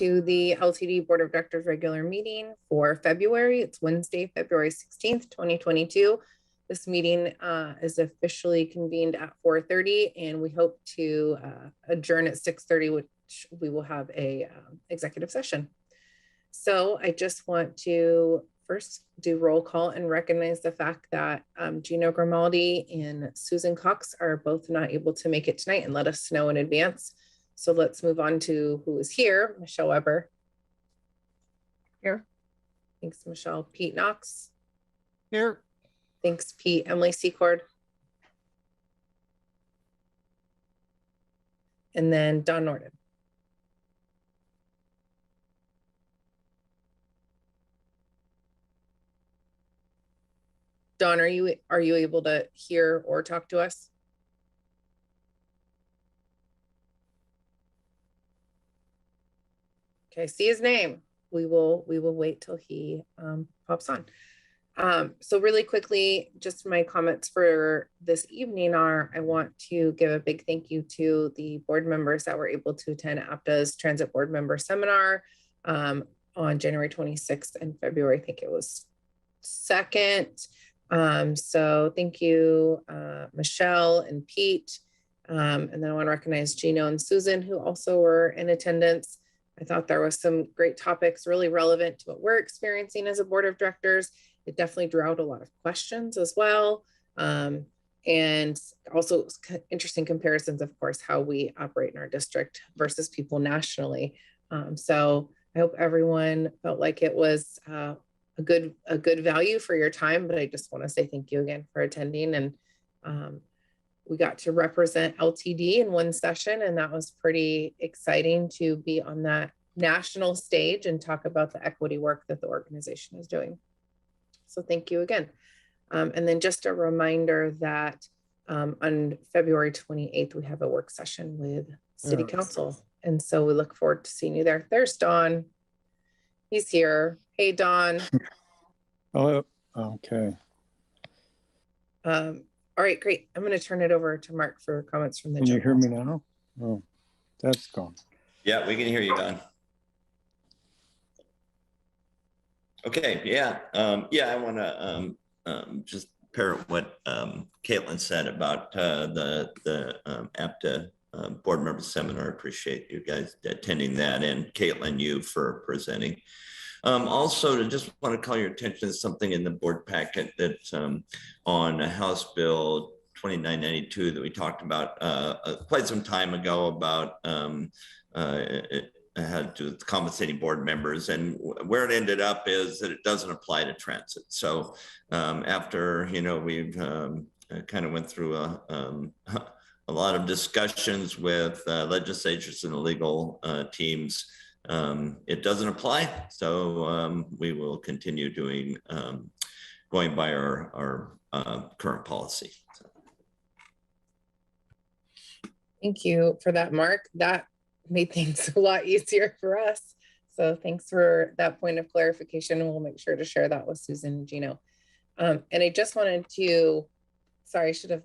to the LTD Board of Directors regular meeting for February. It's Wednesday, February 16th, 2022. This meeting is officially convened at 4:30, and we hope to adjourn at 6:30, which we will have a executive session. So I just want to first do roll call and recognize the fact that Gino Grimaldi and Susan Cox are both not able to make it tonight and let us know in advance. So let's move on to who is here. Michelle Weber. Here. Thanks, Michelle. Pete Knox. Here. Thanks, Pete. Emily Secord. And then Don Norden. Don, are you able to hear or talk to us? Okay, I see his name. We will wait till he pops on. So really quickly, just my comments for this evening are, I want to give a big thank you to the board members that were able to attend APTA's Transit Board Member Seminar on January 26th and February, I think it was 2nd. So thank you, Michelle and Pete. And then I want to recognize Gino and Susan, who also were in attendance. I thought there was some great topics really relevant to what we're experiencing as a board of directors. It definitely drew out a lot of questions as well. And also interesting comparisons, of course, how we operate in our district versus people nationally. So I hope everyone felt like it was a good value for your time, but I just want to say thank you again for attending. And we got to represent LTD in one session, and that was pretty exciting to be on that national stage and talk about the equity work that the organization is doing. So thank you again. And then just a reminder that on February 28th, we have a work session with City Council. And so we look forward to seeing you there. There's Don. He's here. Hey, Don. Hello. Okay. All right, great. I'm going to turn it over to Mark for comments from the Can you hear me now? Oh, that's gone. Yeah, we can hear you, Don. Okay, yeah. I want to just parrot what Caitlin said about the APTA board member seminar. I appreciate you guys attending that, and Caitlin, you for presenting. Also, to just want to call your attention to something in the board packet that's on House Bill 2992 that we talked about quite some time ago about it had to do with compensating board members, and where it ended up is that it doesn't apply to transit. So after, we've kind of went through a lot of discussions with legislatures and the legal teams, it doesn't apply. So we will continue doing, going by our current policy. So. Thank you for that, Mark. That made things a lot easier for us. So thanks for that point of clarification, and we'll make sure to share that with Susan and Gino. And I just wanted to, sorry, I should have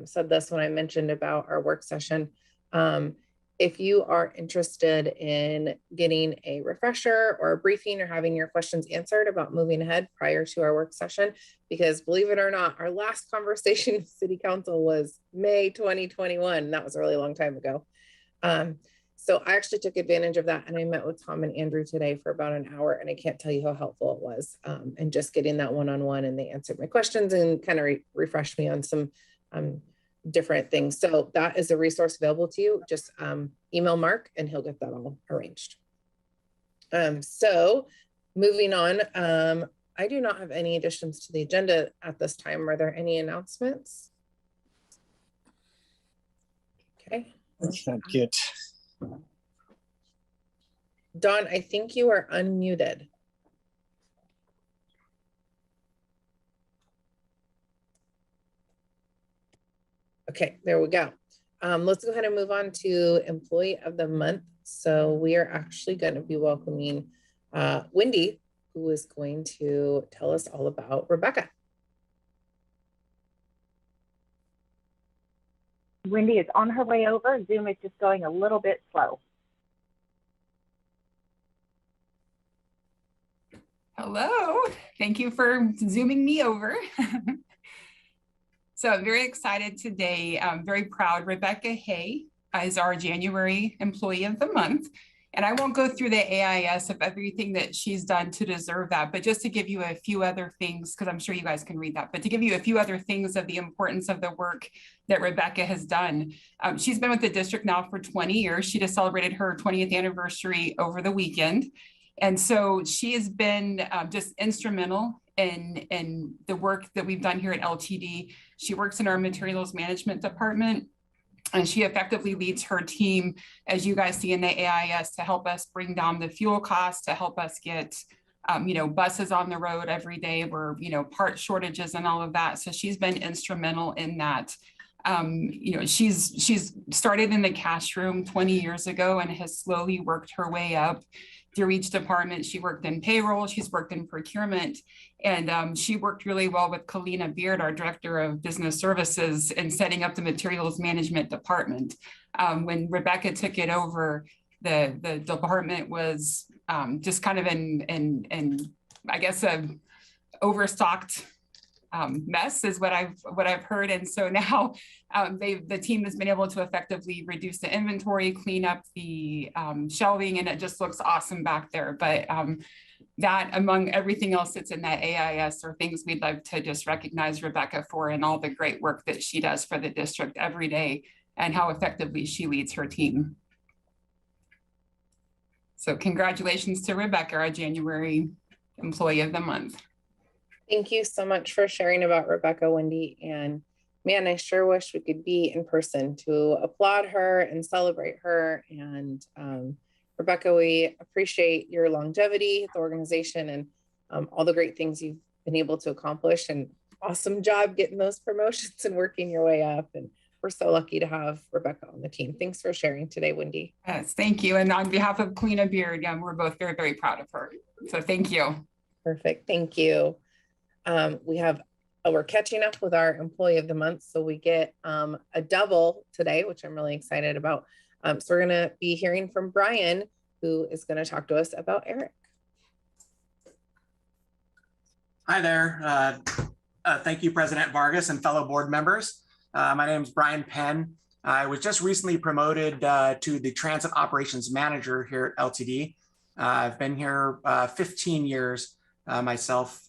said this when I mentioned about our work session. If you are interested in getting a refresher or a briefing or having your questions answered about moving ahead prior to our work session, because believe it or not, our last conversation with City Council was May 2021. That was a really long time ago. So I actually took advantage of that, and I met with Tom and Andrew today for about an hour, and I can't tell you how helpful it was. And just getting that one-on-one, and they answered my questions and kind of refreshed me on some different things. So that is a resource available to you. Just email Mark and he'll get that all arranged. So moving on, I do not have any additions to the agenda at this time. Are there any announcements? Okay. That's not good. Dawn, I think you are unmuted. Okay, there we go. Let's go ahead and move on to Employee of the Month. So we are actually going to be welcoming Wendy, who is going to tell us all about Rebecca. Wendy is on her way over. Zoom is just going a little bit slow. Hello, thank you for zooming me over. So I'm very excited today. I'm very proud. Rebecca Hay is our January Employee of the Month. And I won't go through the AIS of everything that she's done to deserve that, but just to give you a few other things, because I'm sure you guys can read that, but to give you a few other things of the importance of the work that Rebecca has done. She's been with the district now for 20 years. She just celebrated her 20th anniversary over the weekend. And so she has been just instrumental in the work that we've done here at LTD. She works in our materials management department, and she effectively leads her team, as you guys see in the AIS, to help us bring down the fuel costs, to help us get buses on the road every day, where part shortages and all of that. So she's been instrumental in that. She's started in the cash room 20 years ago and has slowly worked her way up through each department. She worked in payroll, she's worked in procurement, and she worked really well with Kalina Beard, our Director of Business Services, in setting up the materials management department. When Rebecca took it over, the department was just kind of in I guess a overstocked mess is what I've heard. And so now the team has been able to effectively reduce the inventory, clean up the shelving, and it just looks awesome back there. But that, among everything else that's in that AIS, are things we'd like to just recognize Rebecca for, and all the great work that she does for the district every day, and how effectively she leads her team. So congratulations to Rebecca, our January Employee of the Month. Thank you so much for sharing about Rebecca, Wendy. And man, I sure wish we could be in person to applaud her and celebrate her. And Rebecca, we appreciate your longevity at the organization and all the great things you've been able to accomplish, and awesome job getting those promotions and working your way up. And we're so lucky to have Rebecca on the team. Thanks for sharing today, Wendy. Yes, thank you. And on behalf of Kalina Beard, we're both very, very proud of her. So thank you. Perfect, thank you. We're catching up with our Employee of the Month, so we get a double today, which I'm really excited about. So we're going to be hearing from Brian, who is going to talk to us about Eric. Hi there. Thank you, President Vargas and fellow board members. My name is Brian Penn. I was just recently promoted to the Transit Operations Manager here at LTD. I've been here 15 years myself.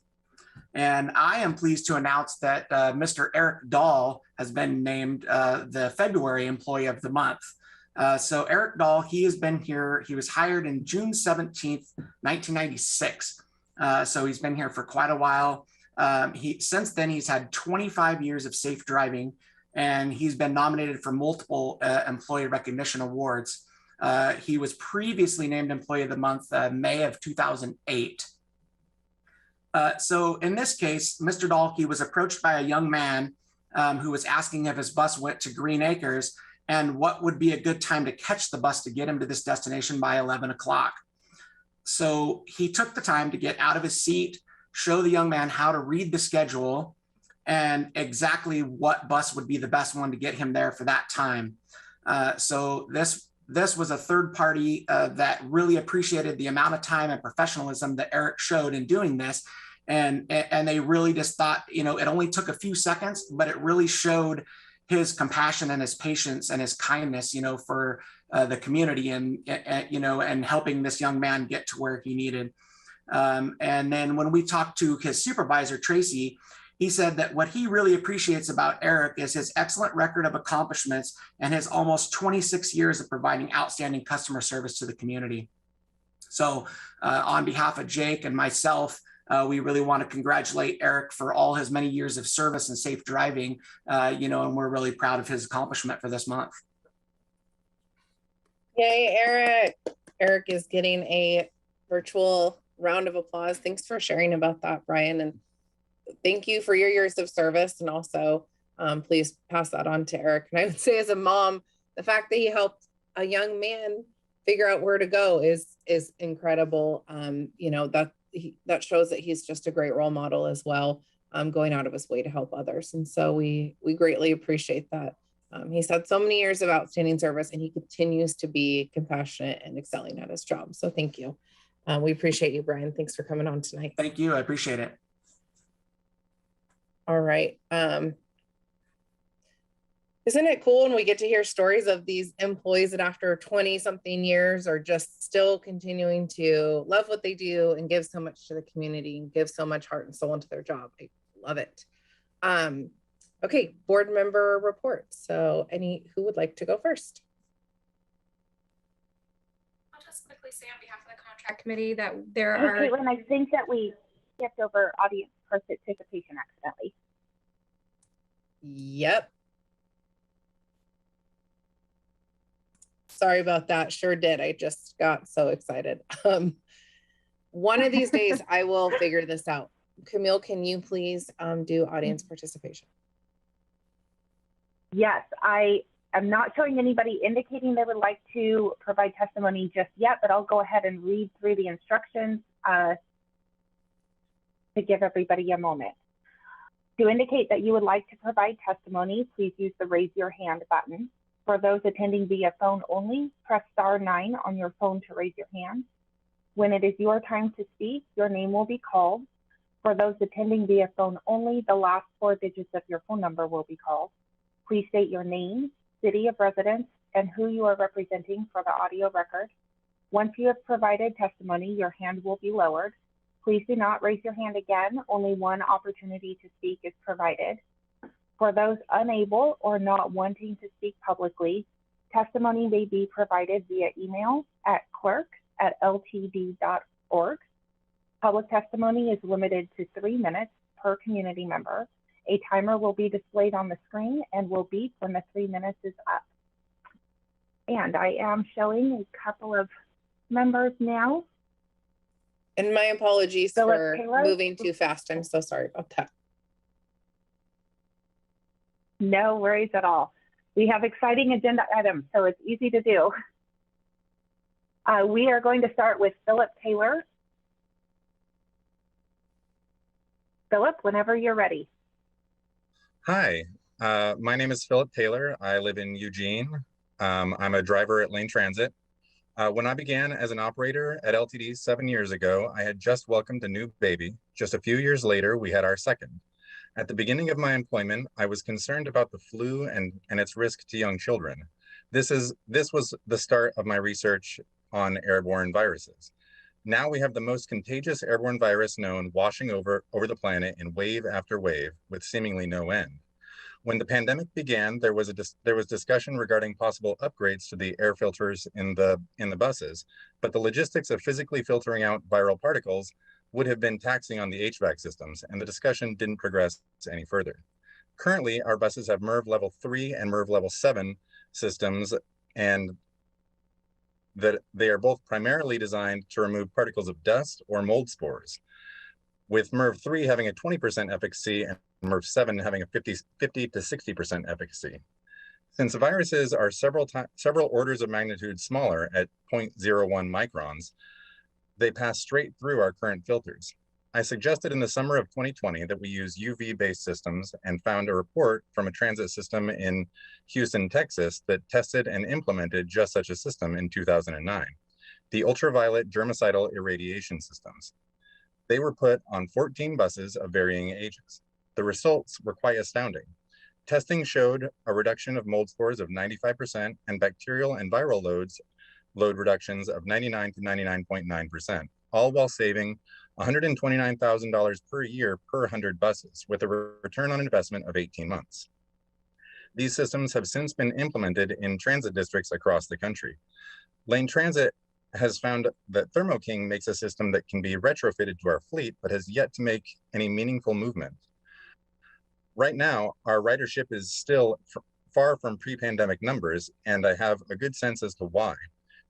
And I am pleased to announce that Mr. Eric Dahl has been named the February Employee of the Month. So Eric Dahl, he has been here. He was hired in June 17th, 1996. So he's been here for quite a while. Since then, he's had 25 years of safe driving, and he's been nominated for multiple employee recognition awards. He was previously named Employee of the Month May of 2008. So in this case, Mr. Dahlke was approached by a young man who was asking if his bus went to Green Acres and what would be a good time to catch the bus to get him to this destination by 11 o'clock. So he took the time to get out of his seat, show the young man how to read the schedule and exactly what bus would be the best one to get him there for that time. So this was a third party that really appreciated the amount of time and professionalism that Eric showed in doing this. And they really just thought, it only took a few seconds, but it really showed his compassion and his patience and his kindness, for the community and helping this young man get to where he needed. And then when we talked to his supervisor, Tracy, he said that what he really appreciates about Eric is his excellent record of accomplishments and his almost 26 years of providing outstanding customer service to the community. So on behalf of Jake and myself, we really want to congratulate Eric for all his many years of service and safe driving, and we're really proud of his accomplishment for this month. Yay, Eric. Eric is getting a virtual round of applause. Thanks for sharing about that, Brian. And thank you for your years of service. And also, please pass that on to Eric. And I would say, as a mom, the fact that he helped a young man figure out where to go is incredible. That shows that he's just a great role model as well, going out of his way to help others. And so we greatly appreciate that. He's had so many years of outstanding service, and he continues to be compassionate and excelling at his job. So thank you. We appreciate you, Brian. Thanks for coming on tonight. Thank you. I appreciate it. All right. Isn't it cool when we get to hear stories of these employees that after 20 something years are just still continuing to love what they do and give so much to the community and give so much heart and soul into their job? I love it. Okay, board member reports. So who would like to go first? I'll just quickly say on behalf of the contract committee that there are. Caitlin, I think that we skipped over audience participation accidentally. Yep. Sorry about that. Sure did. I just got so excited. One of these days I will figure this out. Camille, can you please do audience participation? Yes, I am not showing anybody indicating they would like to provide testimony just yet, but I'll go ahead and read through the instructions to give everybody a moment. To indicate that you would like to provide testimony, please use the raise your hand button. For those attending via phone only, press *9 on your phone to raise your hand. When it is your time to speak, your name will be called. For those attending via phone only, the last 4 digits of your phone number will be called. Please state your name, city of residence, and who you are representing for the audio record. Once you have provided testimony, your hand will be lowered. Please do not raise your hand again. Only one opportunity to speak is provided. For those unable or not wanting to speak publicly, testimony may be provided via email at clerk@ltd.org. Public testimony is limited to 3 minutes per community member. A timer will be displayed on the screen and will beep when the 3 minutes is up. And I am showing a couple of members now. And my apologies Phillip for Taylor. moving too fast. I'm so sorry about that. No worries at all. We have exciting agenda items, so it's easy to do. We are going to start with Phillip Taylor. Phillip, whenever you're ready. Hi, my name is Phillip Taylor. I live in Eugene. I'm a driver at Lane Transit. When I began as an operator at LTD 7 years ago, I had just welcomed a new baby. Just a few years later, we had our second. At the beginning of my employment, I was concerned about the flu and its risk to young children. This was the start of my research on airborne viruses. Now we have the most contagious airborne virus known washing over the planet in wave after wave with seemingly no end. When the pandemic began, there was discussion regarding possible upgrades to the air filters in the buses, but the logistics of physically filtering out viral particles would have been taxing on the HVAC systems, and the discussion didn't progress any further. Currently, our buses have MERV Level 3 and MERV Level 7 systems, and that they are both primarily designed to remove particles of dust or mold spores, with MERV 3 having a 20% efficacy and MERV 7 having a 50 to 60% efficacy. Since viruses are several orders of magnitude smaller at 0.01 microns, they pass straight through our current filters. I suggested in the summer of 2020 that we use UV-based systems and found a report from a transit system in Houston, Texas that tested and implemented just such a system in 2009, the ultraviolet germicidal irradiation systems. They were put on 14 buses of varying ages. The results were quite astounding. Testing showed a reduction of mold spores of 95% and bacterial and viral load reductions of 99 to 99.9%, all while saving $129,000 per year per 100 buses, with a return on investment of 18 months. These systems have since been implemented in transit districts across the country. Lane Transit has found that Thermo King makes a system that can be retrofitted to our fleet, but has yet to make any meaningful movement. Right now, our ridership is still far from pre-pandemic numbers, and I have a good sense as to why.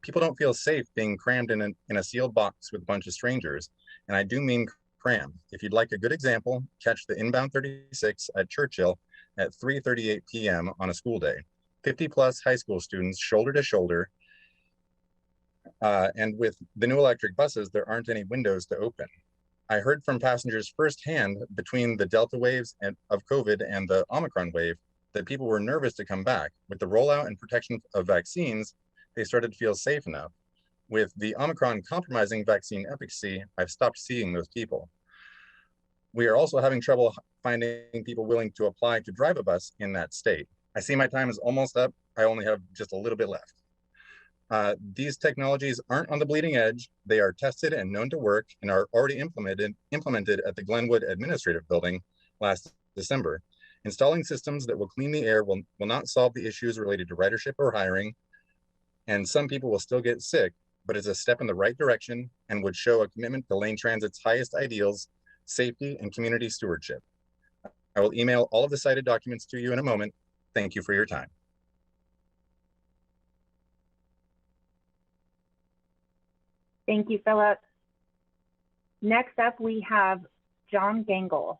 People don't feel safe being crammed in a sealed box with a bunch of strangers, and I do mean cram. If you'd like a good example, catch the inbound 36 at Churchill at 3:38 p.m. on a school day. 50+ high school students shoulder to shoulder, and with the new electric buses, there aren't any windows to open. I heard from passengers firsthand between the Delta waves of COVID and the Omicron wave that people were nervous to come back. With the rollout and protection of vaccines, they started to feel safe enough. with the Omicron compromising vaccine efficacy, I've stopped seeing those people. We are also having trouble finding people willing to apply to drive a bus in that state. I see my time is almost up. I only have just a little bit left. These technologies aren't on the bleeding edge. They are tested and known to work and are already implemented at the Glenwood Administrative Building last December. Installing systems that will clean the air will not solve the issues related to ridership or hiring, and some people will still get sick, but it's a step in the right direction and would show a commitment to Lane Transit's highest ideals, safety and community stewardship. I will email all of the cited documents to you in a moment. Thank you for your time. Thank you, Philip. Next up, we have John Gangle.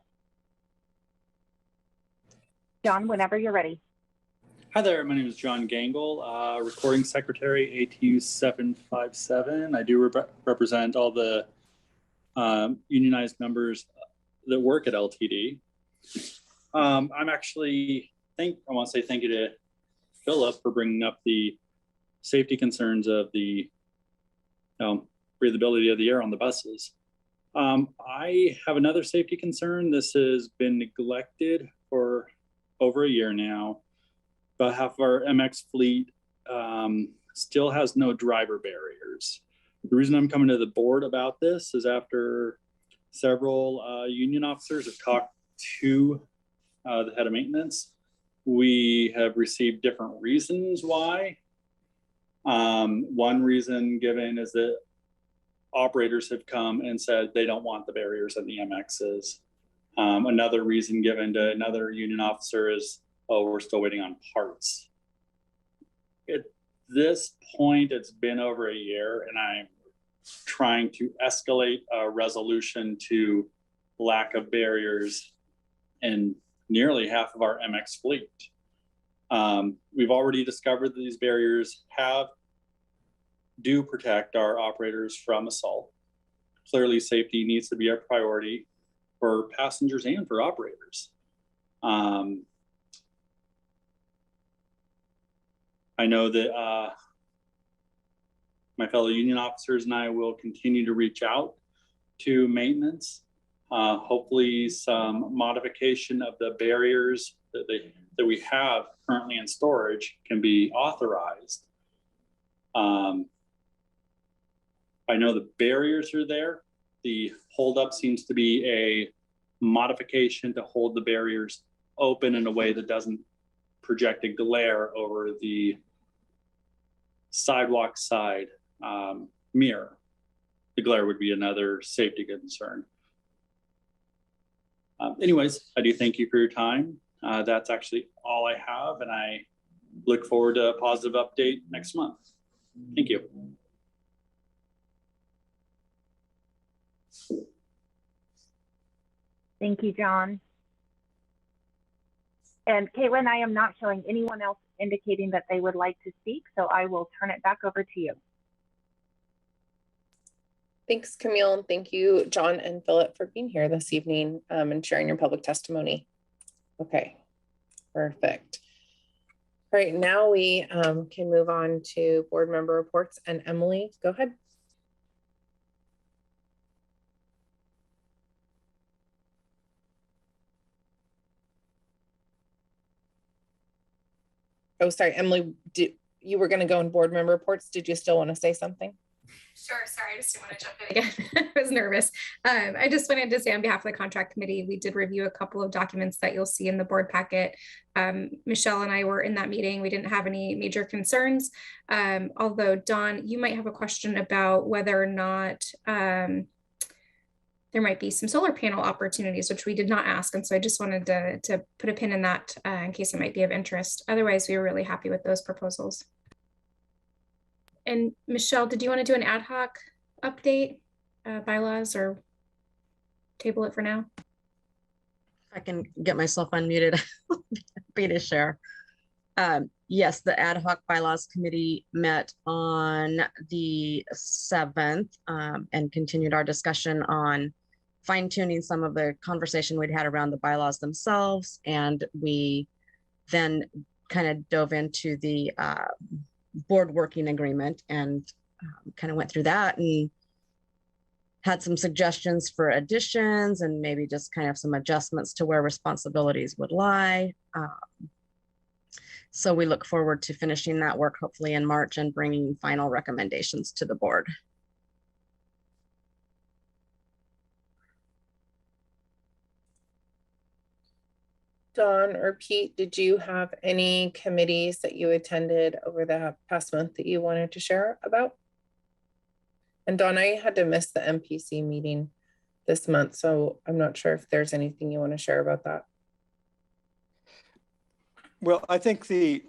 John, whenever you're ready. Hi there, my name is John Gangle, recording secretary, ATU 757. I do represent all the unionized members that work at LTD. I'm actually, I want to say thank you to Philip for bringing up the safety concerns of the breathability of the air on the buses. I have another safety concern. This has been neglected for over a year now. About half of our MX fleet still has no driver barriers. The reason I'm coming to the board about this is after several union officers have talked to the head of maintenance, we have received different reasons why. One reason given is that operators have come and said they don't want the barriers in the MXs. Another reason given to another union officer is, oh, we're still waiting on parts. At this point, it's been over a year, and I'm trying to escalate a resolution to lack of barriers in nearly half of our MX fleet. We've already discovered that these barriers do protect our operators from assault. Clearly, safety needs to be a priority for passengers and for operators. I know that my fellow union officers and I will continue to reach out to maintenance. Hopefully some modification of the barriers that we have currently in storage can be authorized. I know the barriers are there. The holdup seems to be a modification to hold the barriers open in a way that doesn't project a glare over the sidewalk side mirror. The glare would be another safety concern. Anyways, I do thank you for your time. That's actually all I have, and I look forward to a positive update next month. Thank you. Thank you, John. And Caitlin, I am not showing anyone else indicating that they would like to speak, so I will turn it back over to you. Thanks, Camille, and thank you, John and Philip, for being here this evening and sharing your public testimony. Okay, perfect. All right, now we can move on to board member reports. And Emily, go ahead. Oh, sorry, Emily, you were going to go in board member reports. Did you still want to say something? Sure, sorry, I just didn't want to jump in again. I was nervous. I just wanted to say on behalf of the contract committee, we did review a couple of documents that you'll see in the board packet. Michelle and I were in that meeting. We didn't have any major concerns. Although Dawn, you might have a question about whether or not there might be some solar panel opportunities, which we did not ask. And so I just wanted to put a pin in that in case it might be of interest. Otherwise, we were really happy with those proposals. And Michelle, did you want to do an ad hoc update, bylaws, or table it for now? I can get myself unmuted. Happy to share. Yes, the ad hoc bylaws committee met on the 7th and continued our discussion on fine-tuning some of the conversation we'd had around the bylaws themselves. And we then kind of dove into the board working agreement and kind of went through that and had some suggestions for additions and maybe just kind of some adjustments to where responsibilities would lie. So we look forward to finishing that work hopefully in March and bringing final recommendations to the board. Dawn or Pete, did you have any committees that you attended over the past month that you wanted to share about? And Dawn, I had to miss the MPC meeting this month, so I'm not sure if there's anything you want to share about that. Well, I think the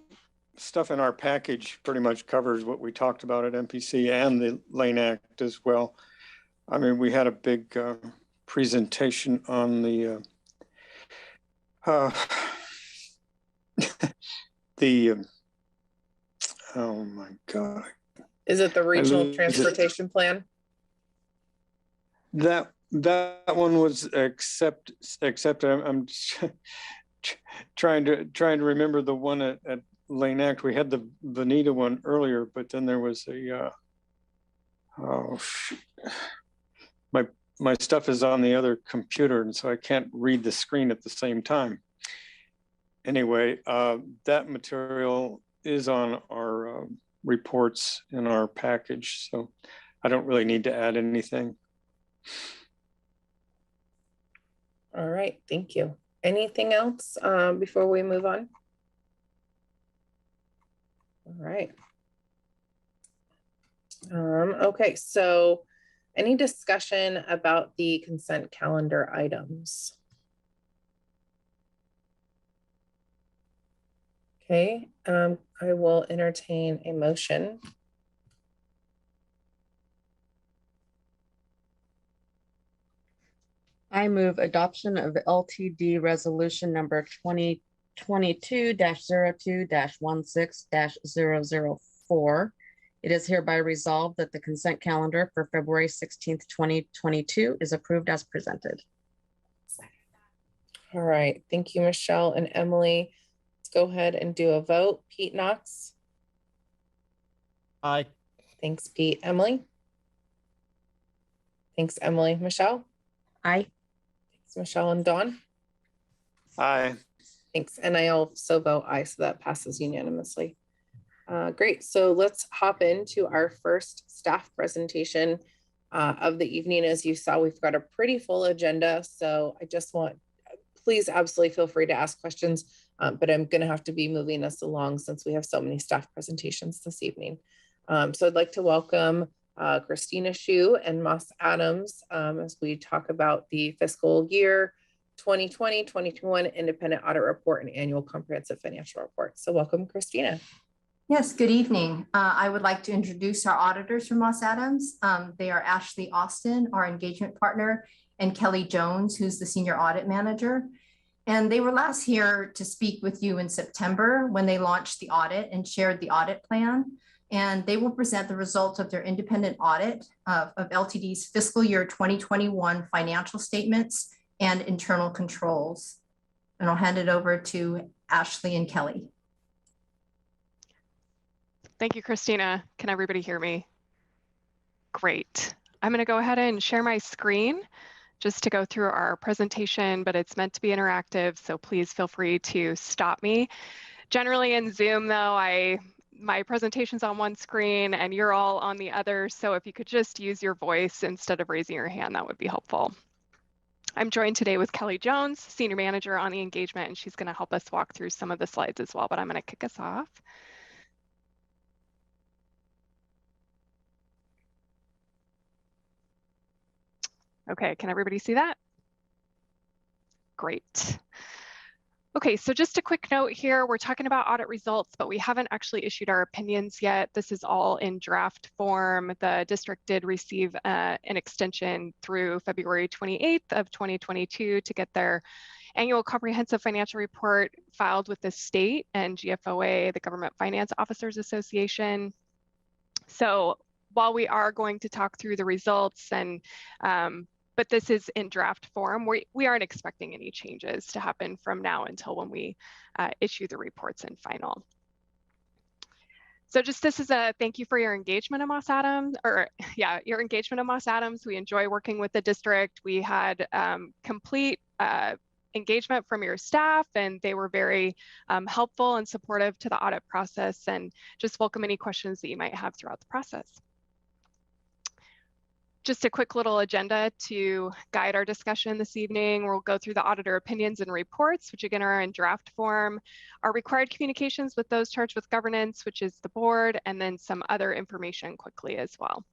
stuff in our package pretty much covers what we talked about at MPC and the Lane Act as well. I mean, we had a big presentation on the oh my God. Is it the regional transportation plan? That one was accepted. I'm trying to remember the one at Lane Act. We had the Veneta one earlier, but then there was a my stuff is on the other computer, and so I can't read the screen at the same time. Anyway, that material is on our reports in our package, so I don't really need to add anything. All right, thank you. Anything else before we move on? All right. Okay, so any discussion about the consent calendar items? Okay, I will entertain a motion. I move adoption of LTD resolution number 2022-02-16-004. It is hereby resolved that the consent calendar for February 16th, 2022 is approved as presented. All right, thank you, Michelle and Emily. Let's go ahead and do a vote. Pete Knox. Aye. Thanks, Pete. Emily. Thanks, Emily. Michelle. Aye. Thanks, Michelle and Dawn. Aye. Thanks, and I also vote aye, so that passes unanimously. Great, so let's hop into our first staff presentation of the evening. As you saw, we've got a pretty full agenda, so I just want, please absolutely feel free to ask questions, but I'm gonna have to be moving us along since we have so many staff presentations this evening. So I'd like to welcome Christina Hsu and Moss Adams as we talk about the fiscal year 2020-2021 Independent Audit Report and Annual Comprehensive Financial Report. So welcome, Christina. Yes, good evening. I would like to introduce our auditors from Moss Adams. They are Ashley Austin, our engagement partner, and Kelly Jones, who's the senior audit manager. And they were last here to speak with you in September when they launched the audit and shared the audit plan. And they will present the results of their independent audit of LTD's fiscal year 2021 financial statements and internal controls. And I'll hand it over to Ashley and Kelly. Thank you, Christina. Can everybody hear me? Great. I'm going to go ahead and share my screen just to go through our presentation, but it's meant to be interactive, so please feel free to stop me. Generally in Zoom though, my presentation's on one screen and you're all on the other, so if you could just use your voice instead of raising your hand, that would be helpful. I'm joined today with Kelly Jones, Senior Manager on the engagement, and she's going to help us walk through some of the slides as well, but I'm going to kick us off. Okay, can everybody see that? Great. Okay, so just a quick note here, we're talking about audit results, but we haven't actually issued our opinions yet. This is all in draft form. The district did receive an extension through February 28th of 2022 to get their annual comprehensive financial report filed with the state and GFOA, the Government Finance Officers Association. So while we are going to talk through the results and but this is in draft form. We aren't expecting any changes to happen from now until when we issue the reports in final. So just this is a thank you for your engagement at Moss Adams, or yeah, your engagement at Moss Adams. We enjoy working with the district. We had complete engagement from your staff, and they were very helpful and supportive to the audit process, and just welcome any questions that you might have throughout the process. Just a quick little agenda to guide our discussion this evening. We'll go through the auditor opinions and reports, which again are in draft form, our required communications with those charged with governance, which is the board, and then some other information quickly as well.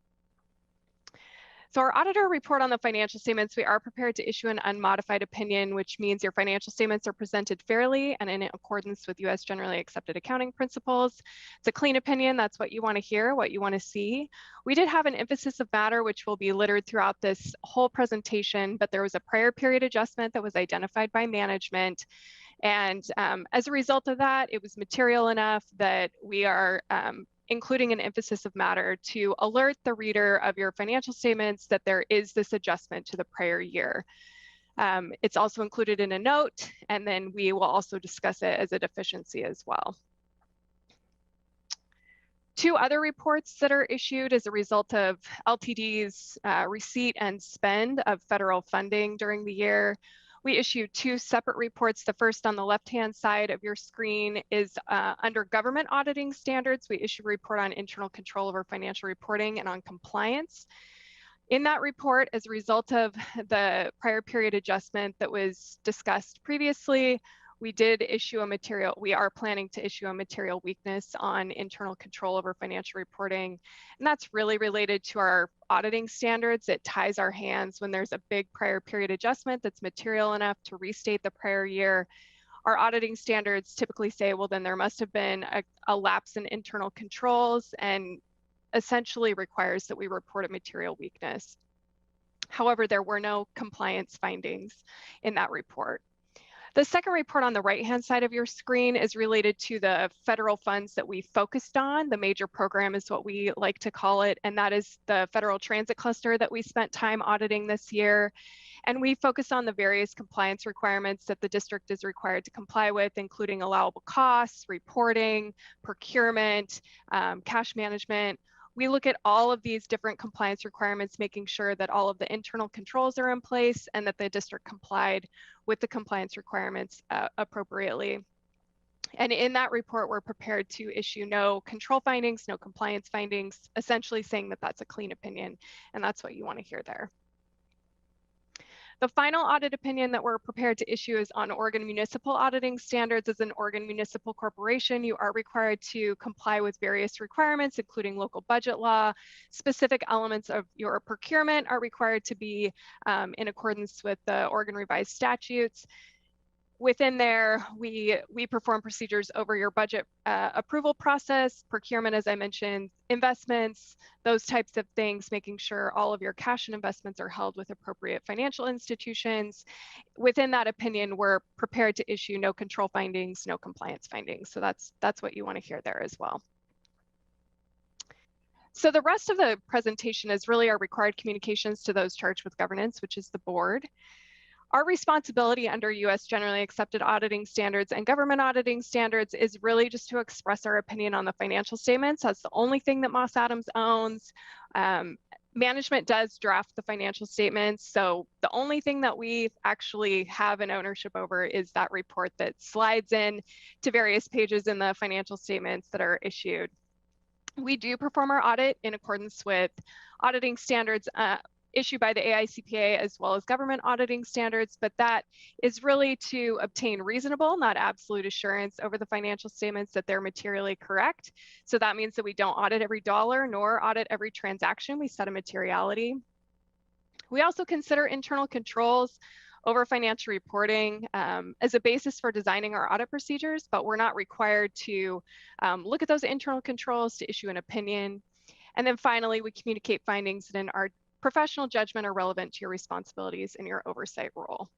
So our auditor report on the financial statements, we are prepared to issue an unmodified opinion, which means your financial statements are presented fairly and in accordance with US generally accepted accounting principles. It's a clean opinion. That's what you want to hear, what you want to see. We did have an emphasis of matter, which will be littered throughout this whole presentation, but there was a prior period adjustment that was identified by management. And as a result of that, it was material enough that we are including an emphasis of matter to alert the reader of your financial statements that there is this adjustment to the prior year. It's also included in a note, and then we will also discuss it as a deficiency as well. Two other reports that are issued as a result of LTD's receipt and spend of federal funding during the year. We issued two separate reports. The first on the left-hand side of your screen is under government auditing standards. We issue a report on internal control over financial reporting and on compliance. In that report, as a result of the prior period adjustment that was discussed previously, we did issue we are planning to issue a material weakness on internal control over financial reporting. And that's really related to our auditing standards. It ties our hands when there's a big prior period adjustment that's material enough to restate the prior year. Our auditing standards typically say, well, then there must have been a lapse in internal controls, and essentially requires that we report a material weakness. However, there were no compliance findings in that report. The second report on the right-hand side of your screen is related to the federal funds that we focused on. The major program is what we like to call it, and that is the federal transit cluster that we spent time auditing this year. And we focus on the various compliance requirements that the district is required to comply with, including allowable costs, reporting, procurement, cash management. We look at all of these different compliance requirements, making sure that all of the internal controls are in place and that the district complied with the compliance requirements appropriately. And in that report, we're prepared to issue no control findings, no compliance findings, essentially saying that that's a clean opinion, and that's what you want to hear there. The final audit opinion that we're prepared to issue is on Oregon Municipal auditing standards. As an Oregon Municipal corporation, you are required to comply with various requirements, including local budget law. Specific elements of your procurement are required to be in accordance with the Oregon revised statutes. Within there, we perform procedures over your budget approval process, procurement, as I mentioned, investments, those types of things, making sure all of your cash and investments are held with appropriate financial institutions. Within that opinion, we're prepared to issue no control findings, no compliance findings. So that's what you want to hear there as well. So the rest of the presentation is really our required communications to those charged with governance, which is the board. Our responsibility under US generally accepted auditing standards and government auditing standards is really just to express our opinion on the financial statements. That's the only thing that Moss Adams owns. Management does draft the financial statements. So the only thing that we actually have an ownership over is that report that slides in to various pages in the financial statements that are issued. We do perform our audit in accordance with auditing standards issued by the AICPA as well as government auditing standards, but that is really to obtain reasonable, not absolute assurance over the financial statements that they're materially correct. So that means that we don't audit every dollar nor audit every transaction. We set a materiality. We also consider internal controls over financial reporting as a basis for designing our audit procedures, but we're not required to look at those internal controls to issue an opinion. And then finally, we communicate findings that in our professional judgment are relevant to your responsibilities and your oversight role.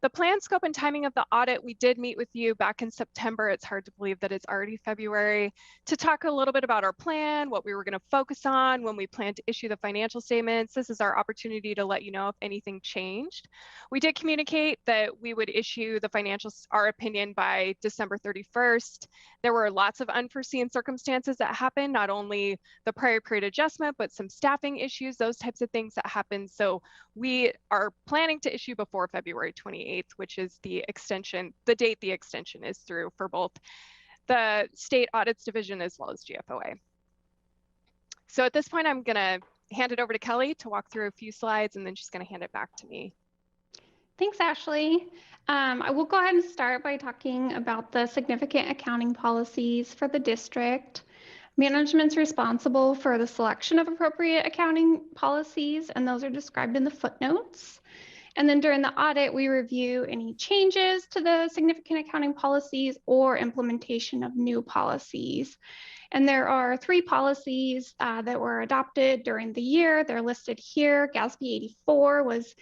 The plan, scope, and timing of the audit, we did meet with you back in September. It's hard to believe that it's already February, to talk a little bit about our plan, what we were going to focus on when we plan to issue the financial statements. This is our opportunity to let you know if anything changed. We did communicate that we would issue the financials, our opinion, by December 31st. There were lots of unforeseen circumstances that happened, not only the prior period adjustment, but some staffing issues, those types of things that happened. So we are planning to issue before February 28th, which is the extension, the date the extension is through for both the State Audits Division as well as GFOA. So at this point, I'm gonna hand it over to Kelly to walk through a few slides, and then she's gonna hand it back to me. Thanks, Ashley. I will go ahead and start by talking about the significant accounting policies for the district. Management's responsible for the selection of appropriate accounting policies, and those are described in the footnotes. And then during the audit, we review any changes to the significant accounting policies or implementation of new policies. And there are 3 policies that were adopted during the year. They're listed here. Gasb84 was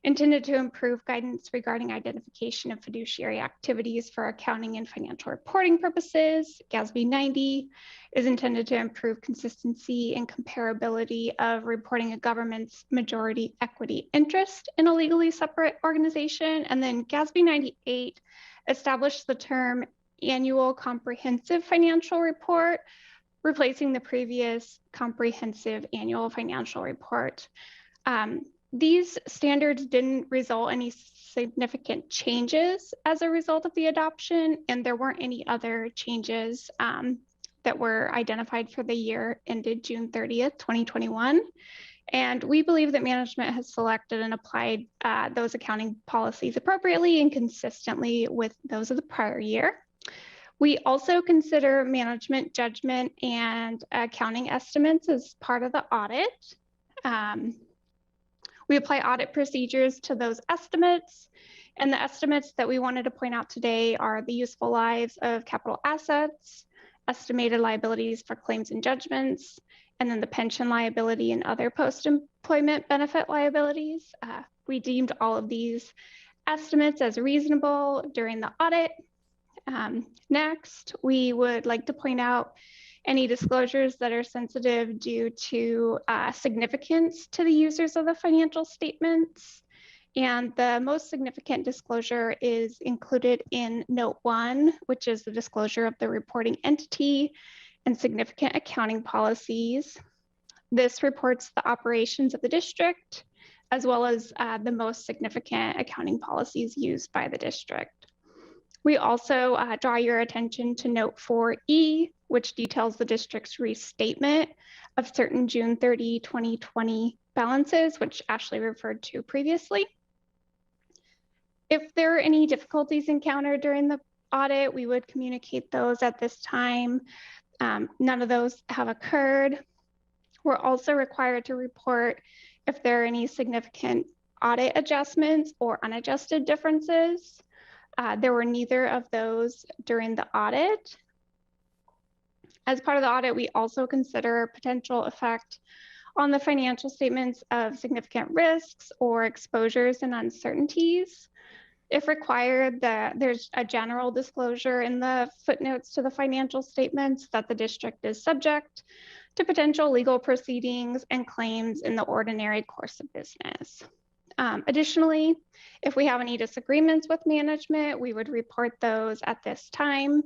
intended to improve guidance regarding identification of fiduciary activities for accounting and financial reporting purposes. Gasb90 is intended to improve consistency and comparability of reporting a government's majority equity interest in a legally separate organization. And then Gasb98 established the term annual comprehensive financial report, replacing the previous comprehensive annual financial report. These standards didn't result in any significant changes as a result of the adoption, and there weren't any other changes that were identified for the year ended June 30th, 2021. And we believe that management has selected and applied those accounting policies appropriately and consistently with those of the prior year. We also consider management judgment and accounting estimates as part of the audit. We apply audit procedures to those estimates, and the estimates that we wanted to point out today are the useful lives of capital assets, estimated liabilities for claims and judgments, and then the pension liability and other post-employment benefit liabilities. We deemed all of these estimates as reasonable during the audit. Next, we would like to point out any disclosures that are sensitive due to significance to the users of the financial statements. And the most significant disclosure is included in Note 1, which is the disclosure of the reporting entity and significant accounting policies. This reports the operations of the district, as well as the most significant accounting policies used by the district. We also draw your attention to Note 4E, which details the district's restatement of certain June 30, 2020 balances, which Ashley referred to previously. If there are any difficulties encountered during the audit, we would communicate those at this time. None of those have occurred. We're also required to report if there are any significant audit adjustments or unadjusted differences. There were neither of those during the audit. As part of the audit, we also consider potential effect on the financial statements of significant risks or exposures and uncertainties. If required, there's a general disclosure in the footnotes to the financial statements that the district is subject to potential legal proceedings and claims in the ordinary course of business. Additionally, if we have any disagreements with management, we would report those at this time.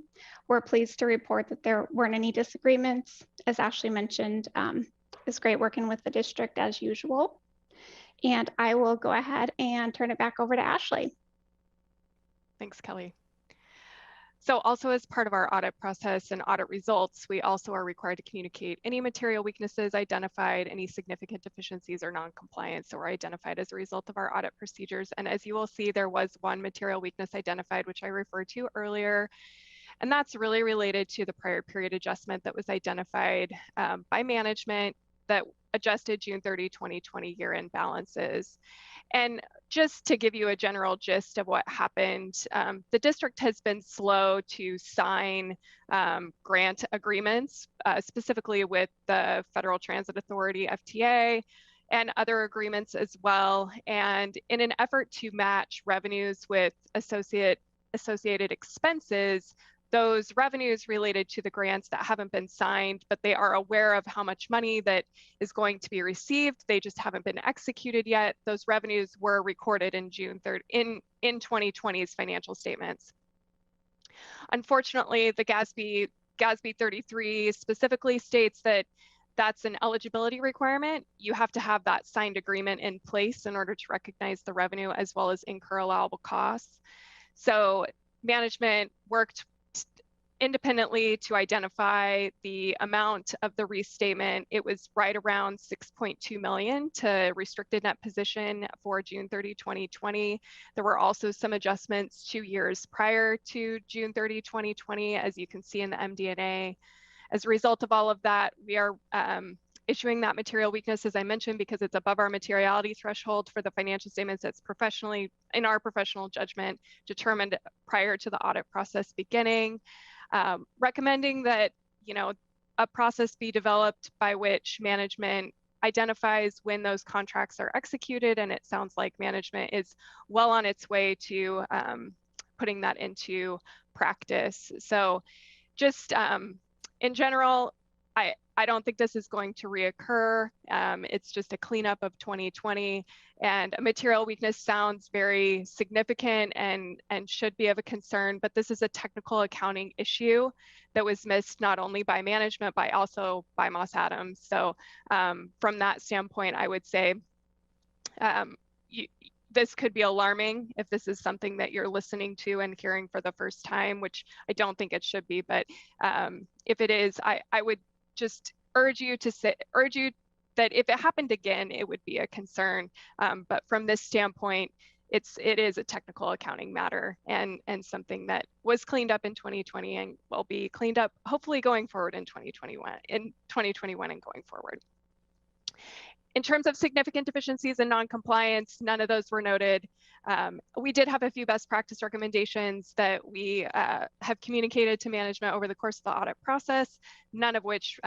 We're pleased to report that there weren't any disagreements. As Ashley mentioned, it's great working with the district as usual. And I will go ahead and turn it back over to Ashley. Thanks, Kelly. So also as part of our audit process and audit results, we also are required to communicate any material weaknesses identified, any significant deficiencies or non-compliance or identified as a result of our audit procedures. And as you will see, there was one material weakness identified, which I referred to earlier. And that's really related to the prior period adjustment that was identified by management that adjusted June 30, 2020 year-end balances. And just to give you a general gist of what happened, the district has been slow to sign grant agreements, specifically with the Federal Transit Authority, FTA, and other agreements as well. And in an effort to match revenues with associated expenses, those revenues related to the grants that haven't been signed, but they are aware of how much money that is going to be received, they just haven't been executed yet. Those revenues were recorded in June 3rd in 2020's financial statements. Unfortunately, the Gasb 33 specifically states that that's an eligibility requirement. You have to have that signed agreement in place in order to recognize the revenue as well as incur allowable costs. So management worked independently to identify the amount of the restatement. It was right around 6.2 million to restricted net position for June 30, 2020. There were also some adjustments 2 years prior to June 30, 2020, as you can see in the MD&A. As a result of all of that, we are issuing that material weakness, as I mentioned, because it's above our materiality threshold for the financial statements that's professionally, in our professional judgment, determined prior to the audit process beginning. Recommending that, you know, a process be developed by which management identifies when those contracts are executed, and it sounds like management is well on its way to putting that into practice. So just in general, I don't think this is going to reoccur. It's just a cleanup of 2020, and a material weakness sounds very significant and should be of a concern, but this is a technical accounting issue that was missed not only by management, but also by Moss Adams. So from that standpoint, I would say this could be alarming if this is something that you're listening to and hearing for the first time, which I don't think it should be, but if it is, I would just urge you that if it happened again, it would be a concern. But from this standpoint, it is a technical accounting matter and something that was cleaned up in 2020 and will be cleaned up hopefully going forward in 2021 and going forward. In terms of significant deficiencies and non-compliance, none of those were noted. We did have a few best practice recommendations that we have communicated to management over the course of the audit process, none of which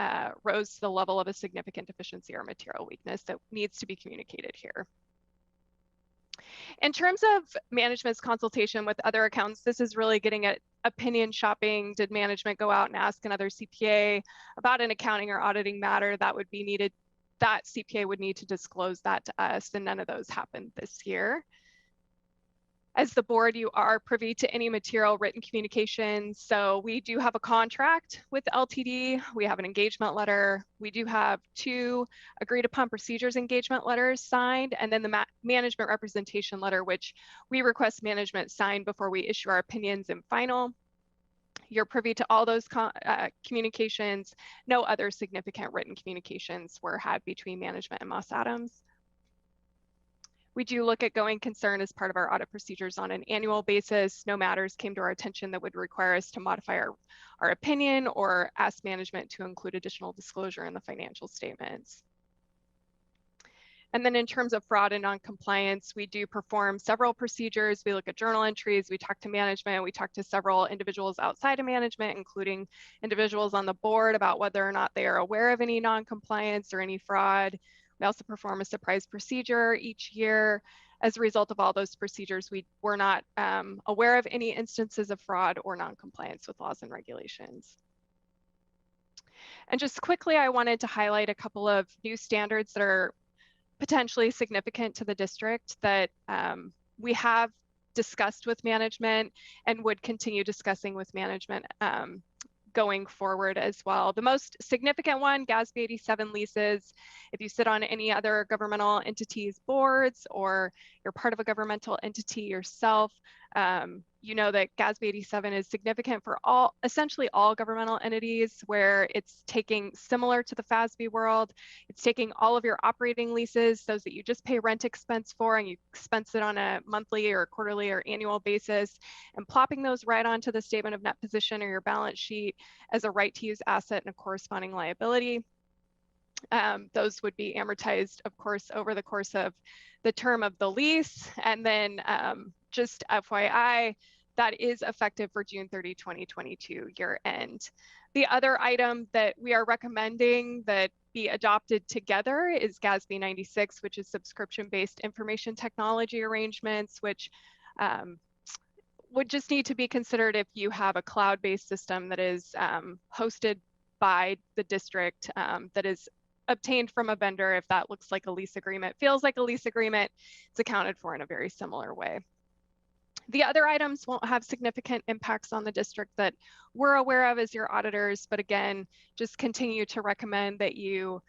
rose to the level of a significant deficiency or material weakness that needs to be communicated here. In terms of management's consultation with other accountants, this is really getting at opinion shopping. Did management go out and ask another CPA about an accounting or auditing matter that would be needed? That CPA would need to disclose that to us, and none of those happened this year. As the board, you are privy to any material written communications. So we do have a contract with LTD. We have an engagement letter. We do have 2 agreed upon procedures engagement letters signed, and then the management representation letter, which we request management sign before we issue our opinions in final. You're privy to all those communications. No other significant written communications were had between management and Moss Adams. We do look at going concern as part of our audit procedures on an annual basis. No matters came to our attention that would require us to modify our opinion or ask management to include additional disclosure in the financial statements. And then in terms of fraud and non-compliance, we do perform several procedures. We look at journal entries, we talk to management, we talk to several individuals outside of management, including individuals on the board, about whether or not they are aware of any non-compliance or any fraud. We also perform a surprise procedure each year. As a result of all those procedures, we were not aware of any instances of fraud or non-compliance with laws and regulations. And just quickly, I wanted to highlight a couple of new standards that are potentially significant to the district that we have discussed with management and would continue discussing with management going forward as well. The most significant one, Gasb87 Leases. If you sit on any other governmental entities boards or you're part of a governmental entity yourself, you know that Gasb87 is significant for essentially all governmental entities, where it's taking, similar to the FASB world, it's taking all of your operating leases, those that you just pay rent expense for, and you expense it on a monthly or quarterly or annual basis, and plopping those right onto the statement of net position or your balance sheet as a right to use asset and a corresponding liability. Those would be amortized, of course, over the course of the term of the lease. And then just FYI, that is effective for June 30, 2022 year end. The other item that we are recommending that be adopted together is Gasb96, which is subscription-based information technology arrangements, which would just need to be considered if you have a cloud-based system that is hosted by the district, that is obtained from a vendor. If that looks like a lease agreement, feels like a lease agreement, it's accounted for in a very similar way. The other items won't have significant impacts on the district that we're aware of as your auditors, but again, just continue to recommend that you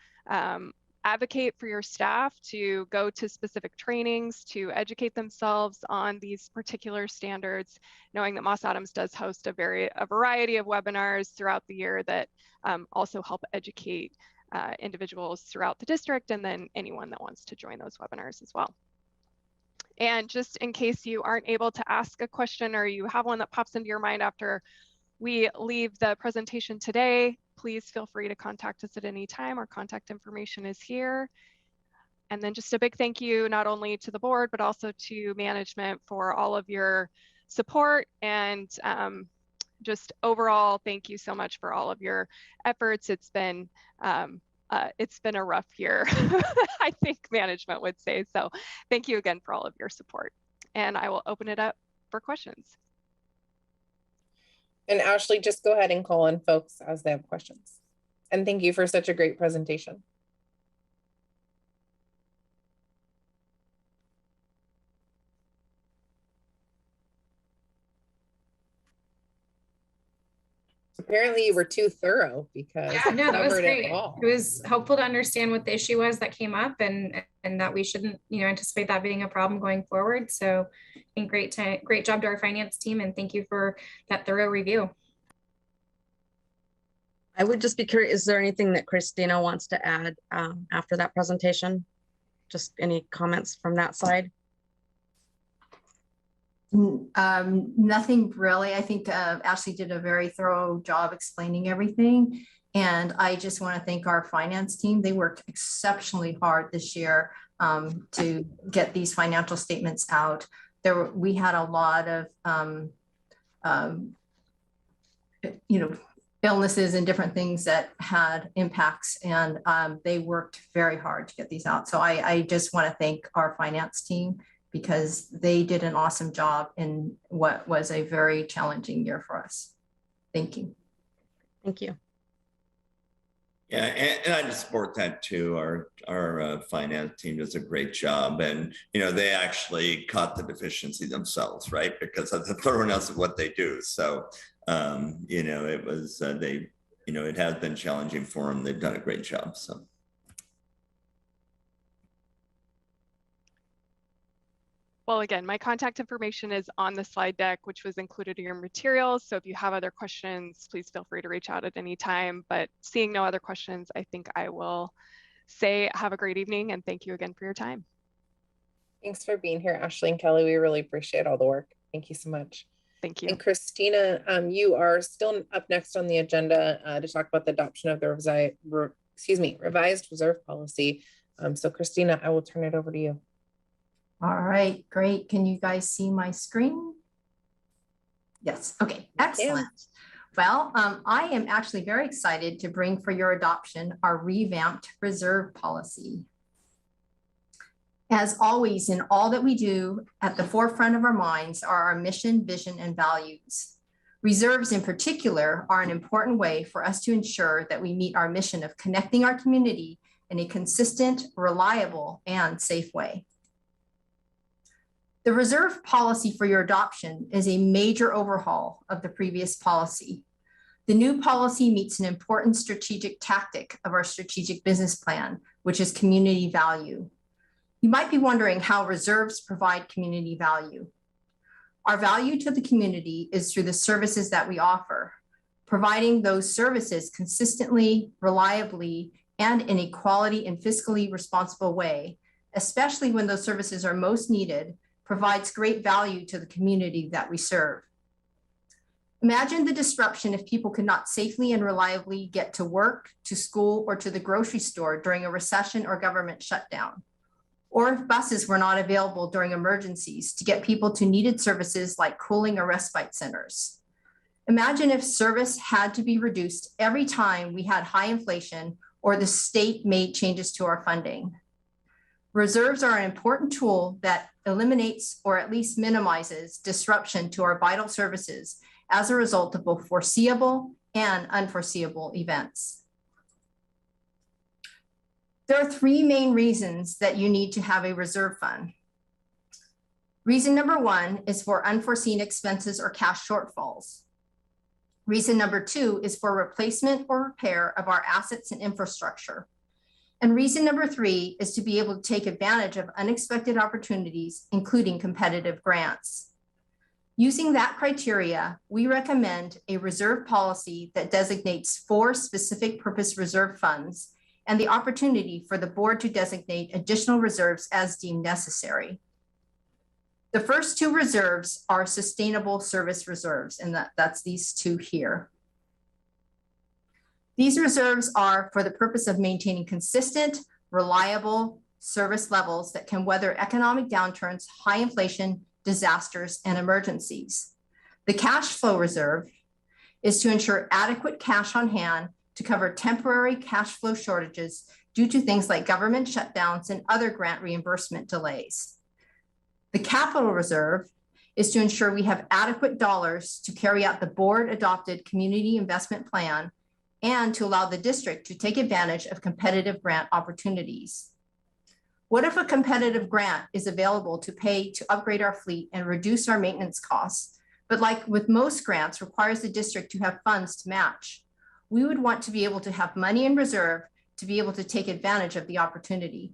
advocate for your staff to go to specific trainings to educate themselves on these particular standards, knowing that Moss Adams does host a variety of webinars throughout the year that also help educate individuals throughout the district, and then anyone that wants to join those webinars as well. And just in case you aren't able to ask a question or you have one that pops into your mind after we leave the presentation today, please feel free to contact us at any time. Our contact information is here. And then just a big thank you, not only to the board, but also to management for all of your support, and just overall, thank you so much for all of your efforts. It's been a rough year, I think management would say. So thank you again for all of your support. And I will open it up for questions. And Ashley, just go ahead and call in folks as they have questions. And thank you for such a great presentation. Apparently you were too thorough, because yeah, no, that was great. It was helpful to understand what the issue was that came up, and that we shouldn't, anticipate that being a problem going forward. So I think great job to our finance team, and thank you for that thorough review. I would just be curious, is there anything that Christina wants to add after that presentation? Just any comments from that side? Nothing really. I think Ashley did a very thorough job explaining everything. And I just want to thank our finance team. They worked exceptionally hard this year to get these financial statements out. We had a lot of, illnesses and different things that had impacts, and they worked very hard to get these out. So I just want to thank our finance team, because they did an awesome job in what was a very challenging year for us. Thank you. Thank you. Yeah, and I just support that too. Our finance team does a great job, and they actually caught the deficiency themselves, right? Because of the thoroughness of what they do. So it was it has been challenging for them. They've done a great job. So. Well, again, my contact information is on the slide deck, which was included in your materials. So if you have other questions, please feel free to reach out at any time. But seeing no other questions, I think I will say have a great evening, and thank you again for your time. Thanks for being here, Ashley and Kelly. We really appreciate all the work. Thank you so much. Thank you. And Christina, you are still up next on the agenda to talk about the adoption of the revised reserve policy. So Christina, I will turn it over to you. All right, great. Can you guys see my screen? Yes, okay, excellent. Well, I am actually very excited to bring for your adoption our revamped reserve policy. As always, in all that we do, at the forefront of our minds are our mission, vision, and values. Reserves in particular are an important way for us to ensure that we meet our mission of connecting our community in a consistent, reliable, and safe way. The reserve policy for your adoption is a major overhaul of the previous policy. The new policy meets an important strategic tactic of our strategic business plan, which is community value. You might be wondering how reserves provide community value. Our value to the community is through the services that we offer. Providing those services consistently, reliably, and in a quality and fiscally responsible way, especially when those services are most needed, provides great value to the community that we serve. Imagine the disruption if people could not safely and reliably get to work, to school, or to the grocery store during a recession or government shutdown. Or if buses were not available during emergencies to get people to needed services like cooling or respite centers. Imagine if service had to be reduced every time we had high inflation or the state made changes to our funding. Reserves are an important tool that eliminates or at least minimizes disruption to our vital services as a result of both foreseeable and unforeseeable events. There are three main reasons that you need to have a reserve fund. Reason number one is for unforeseen expenses or cash shortfalls. Reason number two is for replacement or repair of our assets and infrastructure. And reason number three is to be able to take advantage of unexpected opportunities, including competitive grants. Using that criteria, we recommend a reserve policy that designates 4 specific purpose reserve funds and the opportunity for the board to designate additional reserves as deemed necessary. The first 2 reserves are sustainable service reserves, and that's these 2 here. These reserves are for the purpose of maintaining consistent, reliable service levels that can weather economic downturns, high inflation, disasters, and emergencies. The cash flow reserve is to ensure adequate cash on hand to cover temporary cash flow shortages due to things like government shutdowns and other grant reimbursement delays. The capital reserve is to ensure we have adequate dollars to carry out the board-adopted community investment plan and to allow the district to take advantage of competitive grant opportunities. What if a competitive grant is available to pay to upgrade our fleet and reduce our maintenance costs, but like with most grants, requires the district to have funds to match? We would want to be able to have money in reserve to be able to take advantage of the opportunity.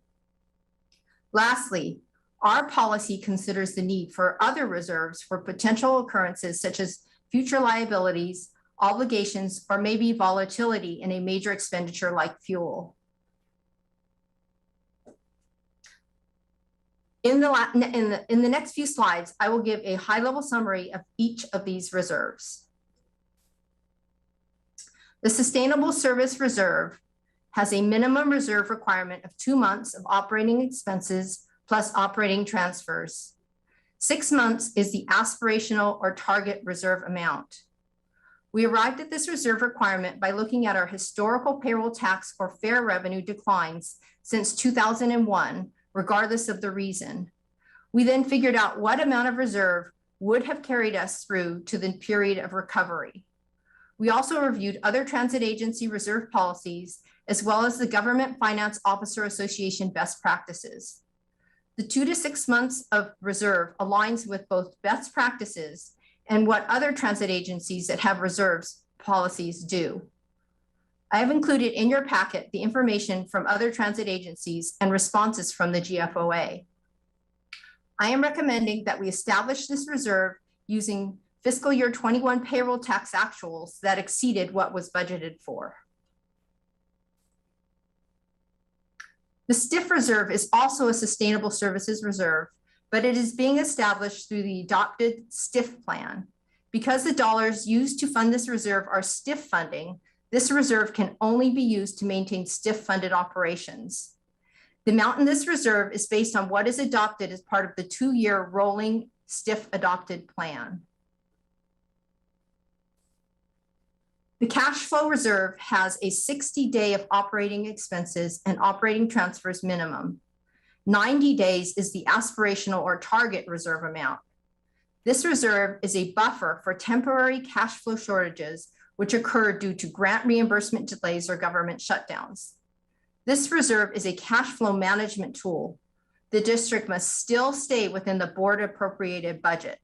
Lastly, our policy considers the need for other reserves for potential occurrences such as future liabilities, obligations, or maybe volatility in a major expenditure like fuel. In the next few slides, I will give a high-level summary of each of these reserves. The Sustainable Service Reserve has a minimum reserve requirement of 2 months of operating expenses plus operating transfers. 6 months is the aspirational or target reserve amount. We arrived at this reserve requirement by looking at our historical payroll tax or fare revenue declines since 2001, regardless of the reason. We then figured out what amount of reserve would have carried us through to the period of recovery. We also reviewed other transit agency reserve policies, as well as the Government Finance Officer Association best practices. The 2 to 6 months of reserve aligns with both best practices and what other transit agencies that have reserves policies do. I have included in your packet the information from other transit agencies and responses from the GFOA. I am recommending that we establish this reserve using fiscal year 21 payroll tax actuals that exceeded what was budgeted for. The STIF reserve is also a sustainable services reserve, but it is being established through the adopted STIF plan. Because the dollars used to fund this reserve are STIF funding, this reserve can only be used to maintain STIF funded operations. The amount in this reserve is based on what is adopted as part of the 2-year rolling STIF adopted plan. The cash flow reserve has a 60-day of operating expenses and operating transfers minimum. 90 days is the aspirational or target reserve amount. This reserve is a buffer for temporary cash flow shortages which occur due to grant reimbursement delays or government shutdowns. This reserve is a cash flow management tool. The district must still stay within the board appropriated budget.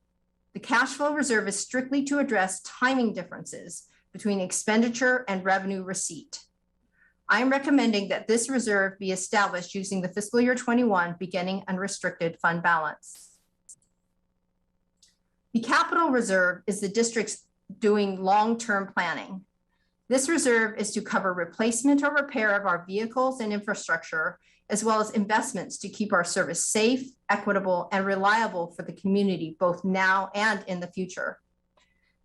The cash flow reserve is strictly to address timing differences between expenditure and revenue receipt. I am recommending that this reserve be established using the fiscal year 21 beginning unrestricted fund balance. The capital reserve is the district's doing long-term planning. This reserve is to cover replacement or repair of our vehicles and infrastructure, as well as investments to keep our service safe, equitable, and reliable for the community, both now and in the future.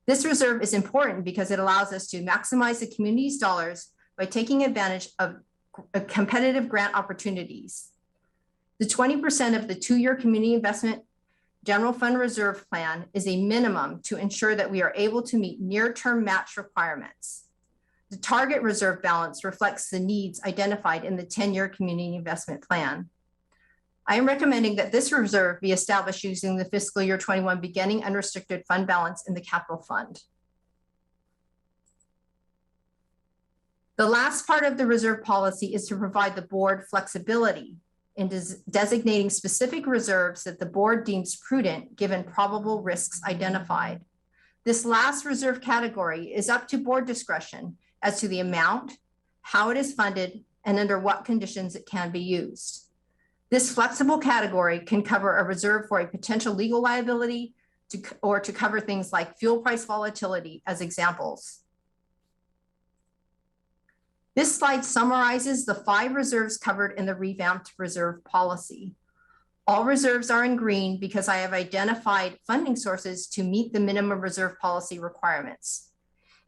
This reserve is important because it allows us to maximize the community's dollars by taking advantage of competitive grant opportunities. The 20% of the 2-year community investment general fund reserve plan is a minimum to ensure that we are able to meet near-term match requirements. The target reserve balance reflects the needs identified in the 10-year community investment plan. I am recommending that this reserve be established using the fiscal year 21 beginning unrestricted fund balance in the capital fund. The last part of the reserve policy is to provide the board flexibility in designating specific reserves that the board deems prudent given probable risks identified. This last reserve category is up to board discretion as to the amount, how it is funded, and under what conditions it can be used. This flexible category can cover a reserve for a potential legal liability or to cover things like fuel price volatility as examples. This slide summarizes the 5 reserves covered in the revamped reserve policy. All reserves are in green because I have identified funding sources to meet the minimum reserve policy requirements.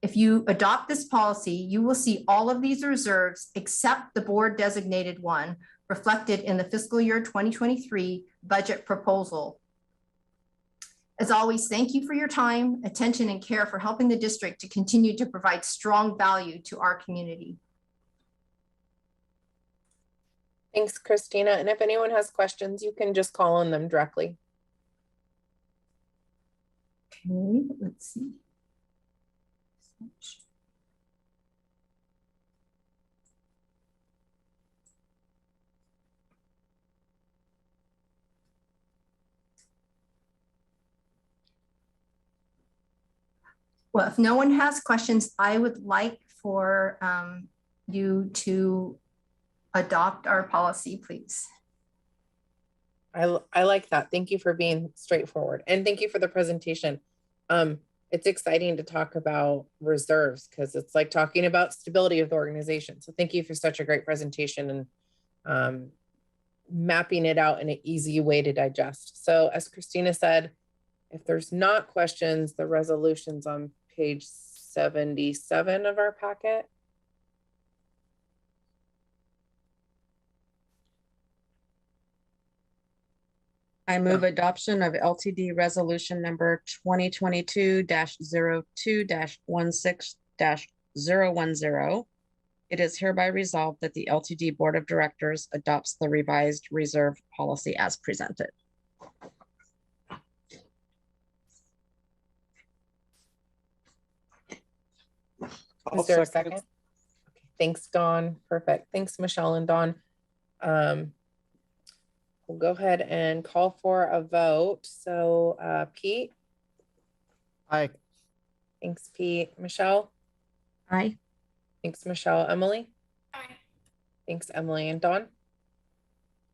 If you adopt this policy, you will see all of these reserves except the board designated one reflected in the fiscal year 2023 budget proposal. As always, thank you for your time, attention, and care for helping the district to continue to provide strong value to our community. Thanks, Christina. And if anyone has questions, you can just call on them directly. Okay, let's see. Well, if no one has questions, I would like for you to adopt our policy, please. I like that. Thank you for being straightforward. And thank you for the presentation. It's exciting to talk about reserves because it's like talking about stability of the organization. So thank you for such a great presentation and mapping it out in an easy way to digest. So as Christina said, if there's not questions, the resolution's on page 77 of our packet. I move adoption of LTD resolution number 2022-02-16-010. It is hereby resolved that the LTD Board of Directors adopts the revised reserve policy as presented. Is there a second? Okay. Thanks, Dawn. Perfect. Thanks, Michelle and Dawn. We'll go ahead and call for a vote. So Pete? Aye. Thanks, Pete. Michelle? Aye. Thanks, Michelle. Emily? Aye. Thanks, Emily. And Dawn?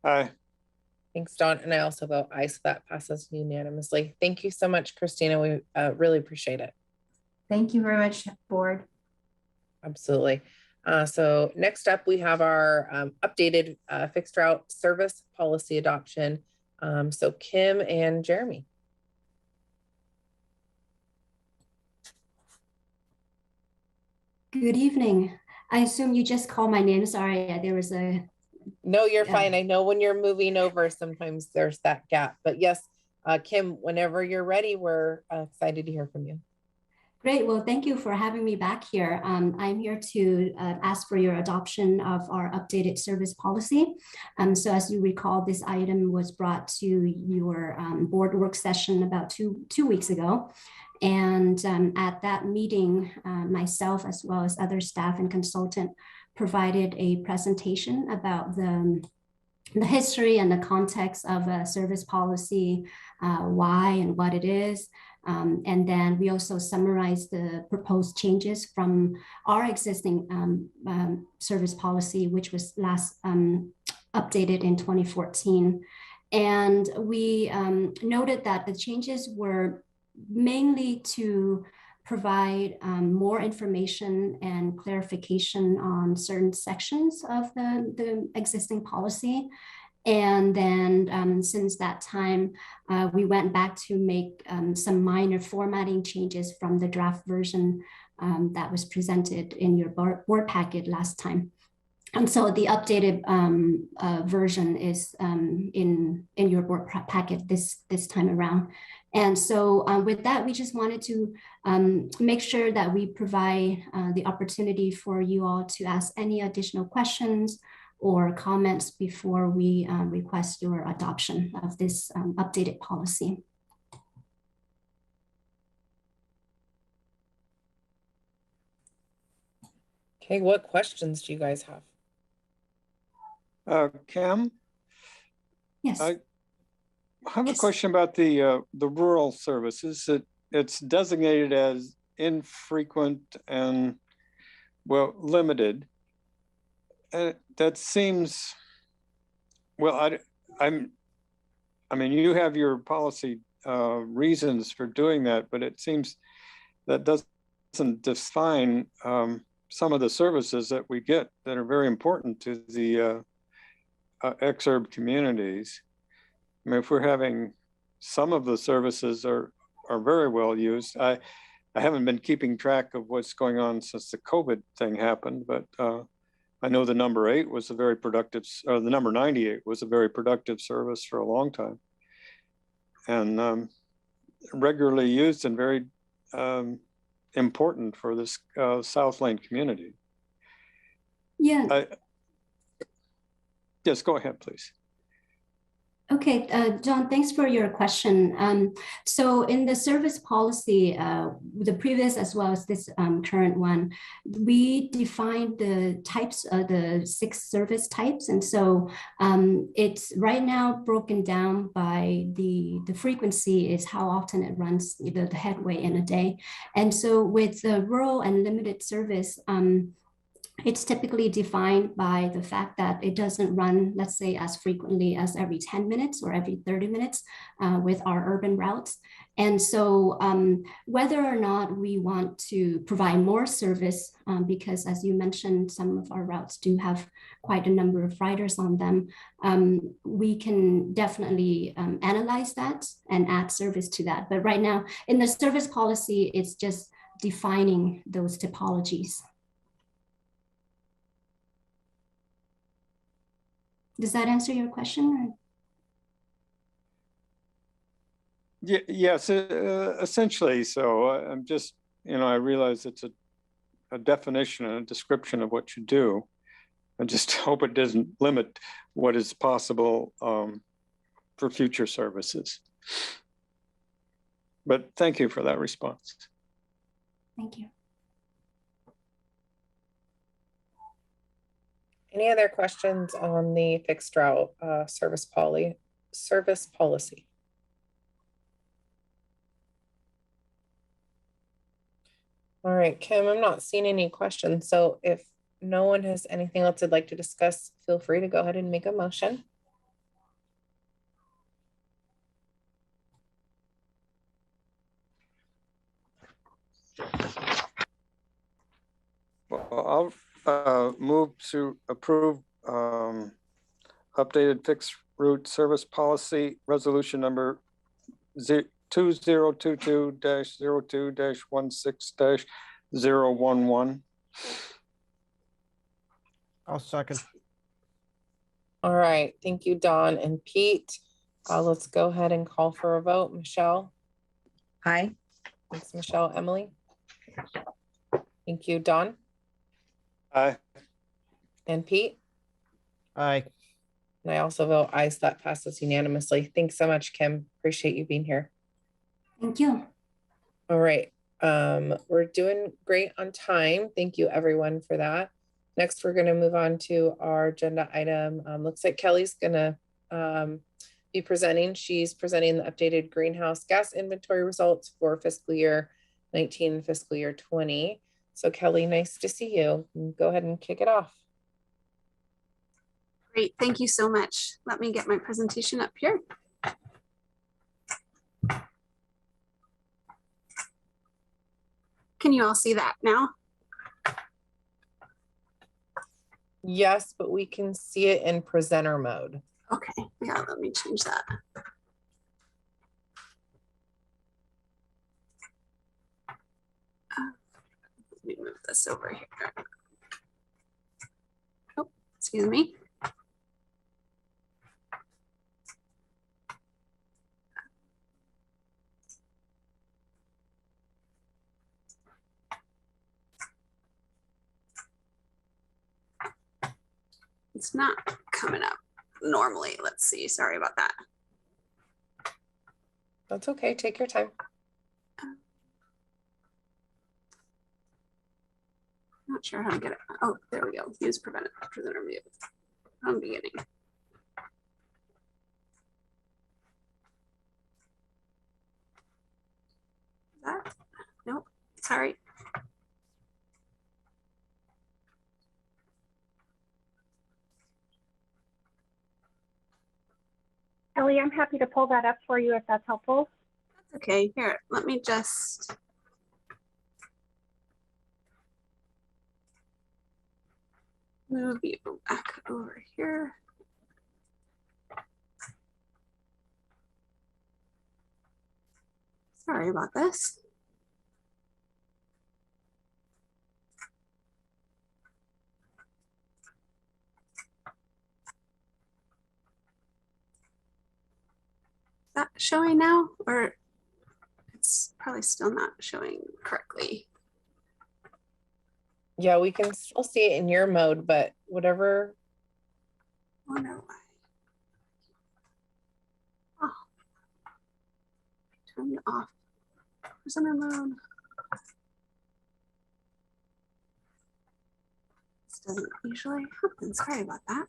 Aye. Thanks, Dawn. And I also vote aye, so that passes unanimously. Thank you so much, Christina. We really appreciate it. Thank you very much, board. Absolutely. So next up, we have our updated fixed route service policy adoption. So Kim and Jeremy. Good evening. I assume you just called my name. Sorry, there was a... No, you're fine. I know when you're moving over, sometimes there's that gap. But yes, Kim, whenever you're ready, we're excited to hear from you. Great. Well, thank you for having me back here. I'm here to ask for your adoption of our updated service policy. So as you recall, this item was brought to your board work session about two weeks ago. And at that meeting, myself, as well as other staff and consultant, provided a presentation about the history and the context of a service policy, why and what it is. And then we also summarized the proposed changes from our existing service policy, which was last updated in 2014. And we noted that the changes were mainly to provide more information and clarification on certain sections of the existing policy. And then since that time, we went back to make some minor formatting changes from the draft version that was presented in your board packet last time. And so the updated version is in your board packet this time around. And so with that, we just wanted to make sure that we provide the opportunity for you all to ask any additional questions or comments before we request your adoption of this updated policy. Okay, what questions do you guys have? Cam? Yes. I have a question about the rural services. It's designated as infrequent and, well, limited. That seems, well, I mean, you have your policy reasons for doing that, but it seems that doesn't define some of the services that we get that are very important to the exurb communities. I mean, if we're having some of the services are very well used. I haven't been keeping track of what's going on since the COVID thing happened, but I know the number 8 was a very productive, or the number 98 was a very productive service for a long time, and regularly used and very important for this South Lane community. Yeah. Yes, go ahead, please. Okay, John, thanks for your question. So in the service policy, the previous as well as this current one, we defined the types, the 6 service types. And so it's right now broken down by the frequency is how often it runs the headway in a day. And so with the rural and limited service, it's typically defined by the fact that it doesn't run, let's say, as frequently as every 10 minutes or every 30 minutes with our urban routes. And so whether or not we want to provide more service, because as you mentioned, some of our routes do have quite a number of riders on them, we can definitely analyze that and add service to that. But right now in the service policy, it's just defining those typologies. Does that answer your question? Yeah, yes, essentially. So I'm just, I realize it's a definition and a description of what you do. I just hope it doesn't limit what is possible for future services. But thank you for that response. Thank you. Any other questions on the fixed route service policy? All right, Kim, I'm not seeing any questions. So if no one has anything else they'd like to discuss, feel free to go ahead and make a motion. Well, I'll move to approve updated fixed route service policy resolution number 2022-02-16-011. I'll second. All right, thank you, Don and Pete. Let's go ahead and call for a vote. Michelle? Aye. Thanks, Michelle. Emily? Thank you, Don? Aye. And Pete? Aye. And I also vote aye, so that passes unanimously. Thanks so much, Kim. Appreciate you being here. Thank you. All right, we're doing great on time. Thank you everyone for that. Next, we're gonna move on to our agenda item. Looks like Kelly's gonna be presenting. She's presenting the updated greenhouse gas inventory results for fiscal year 19 and fiscal year 20. So Kelly, nice to see you. Go ahead and kick it off. Great, thank you so much. Let me get my presentation up here. Can you all see that now? Yes, but we can see it in presenter mode. Okay, yeah, let me change that. Let me move this over here. Oh, excuse me. It's not coming up normally. Let's see. Sorry about that. That's okay. Take your time. Not sure how to get it. Oh, there we go. Use presenter view from beginning. That? Nope. Sorry. Ellie, I'm happy to pull that up for you if that's helpful. That's okay. Here, let me just. Move you back over here. Sorry about this. Is that showing now, or it's probably still not showing correctly? Yeah, we can still see it in your mode, but whatever. Wonder why. Oh, turn it off. Presenter mode. This doesn't usually happen. Sorry about that.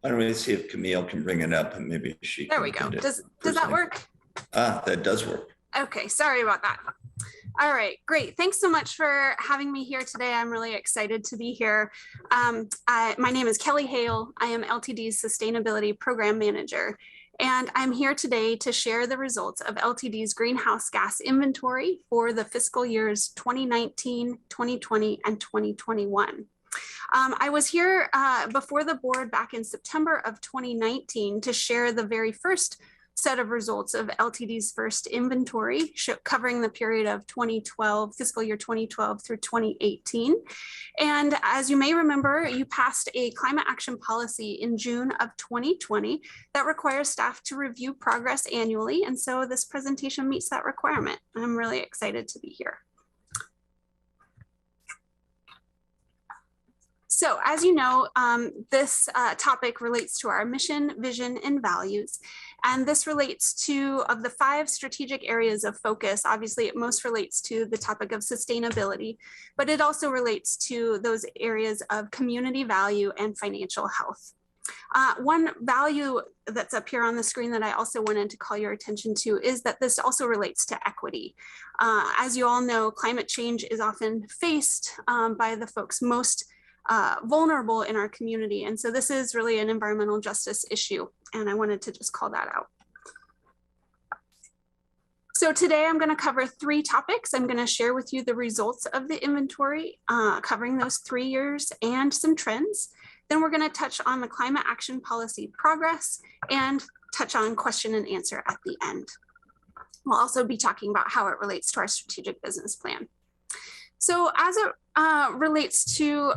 Why don't we see if Camille can bring it up and maybe she There can we go. get it Does that presented. work? That does work. Okay, sorry about that. All right, great. Thanks so much for having me here today. I'm really excited to be here. My name is Kelly Hale. I am LTD's Sustainability Program Manager, and I'm here today to share the results of LTD's greenhouse gas inventory for the fiscal years 2019, 2020, and 2021. I was here before the board back in September of 2019 to share the very first set of results of LTD's first inventory covering the period of 2012, fiscal year 2012 through 2018. And as you may remember, you passed a climate action policy in June of 2020 that requires staff to review progress annually. And so this presentation meets that requirement. I'm really excited to be here. So as you know, this topic relates to our mission, vision, and values. And this relates to, of the 5 strategic areas of focus, obviously it most relates to the topic of sustainability, but it also relates to those areas of community value and financial health. One value that's up here on the screen that I also wanted to call your attention to is that this also relates to equity. As you all know, climate change is often faced by the folks most vulnerable in our community. And so this is really an environmental justice issue. And I wanted to just call that out. So today I'm going to cover 3 topics. I'm going to share with you the results of the inventory, covering those 3 years and some trends. Then we're going to touch on the climate action policy progress and touch on question and answer at the end. We'll also be talking about how it relates to our strategic business plan. So as it relates to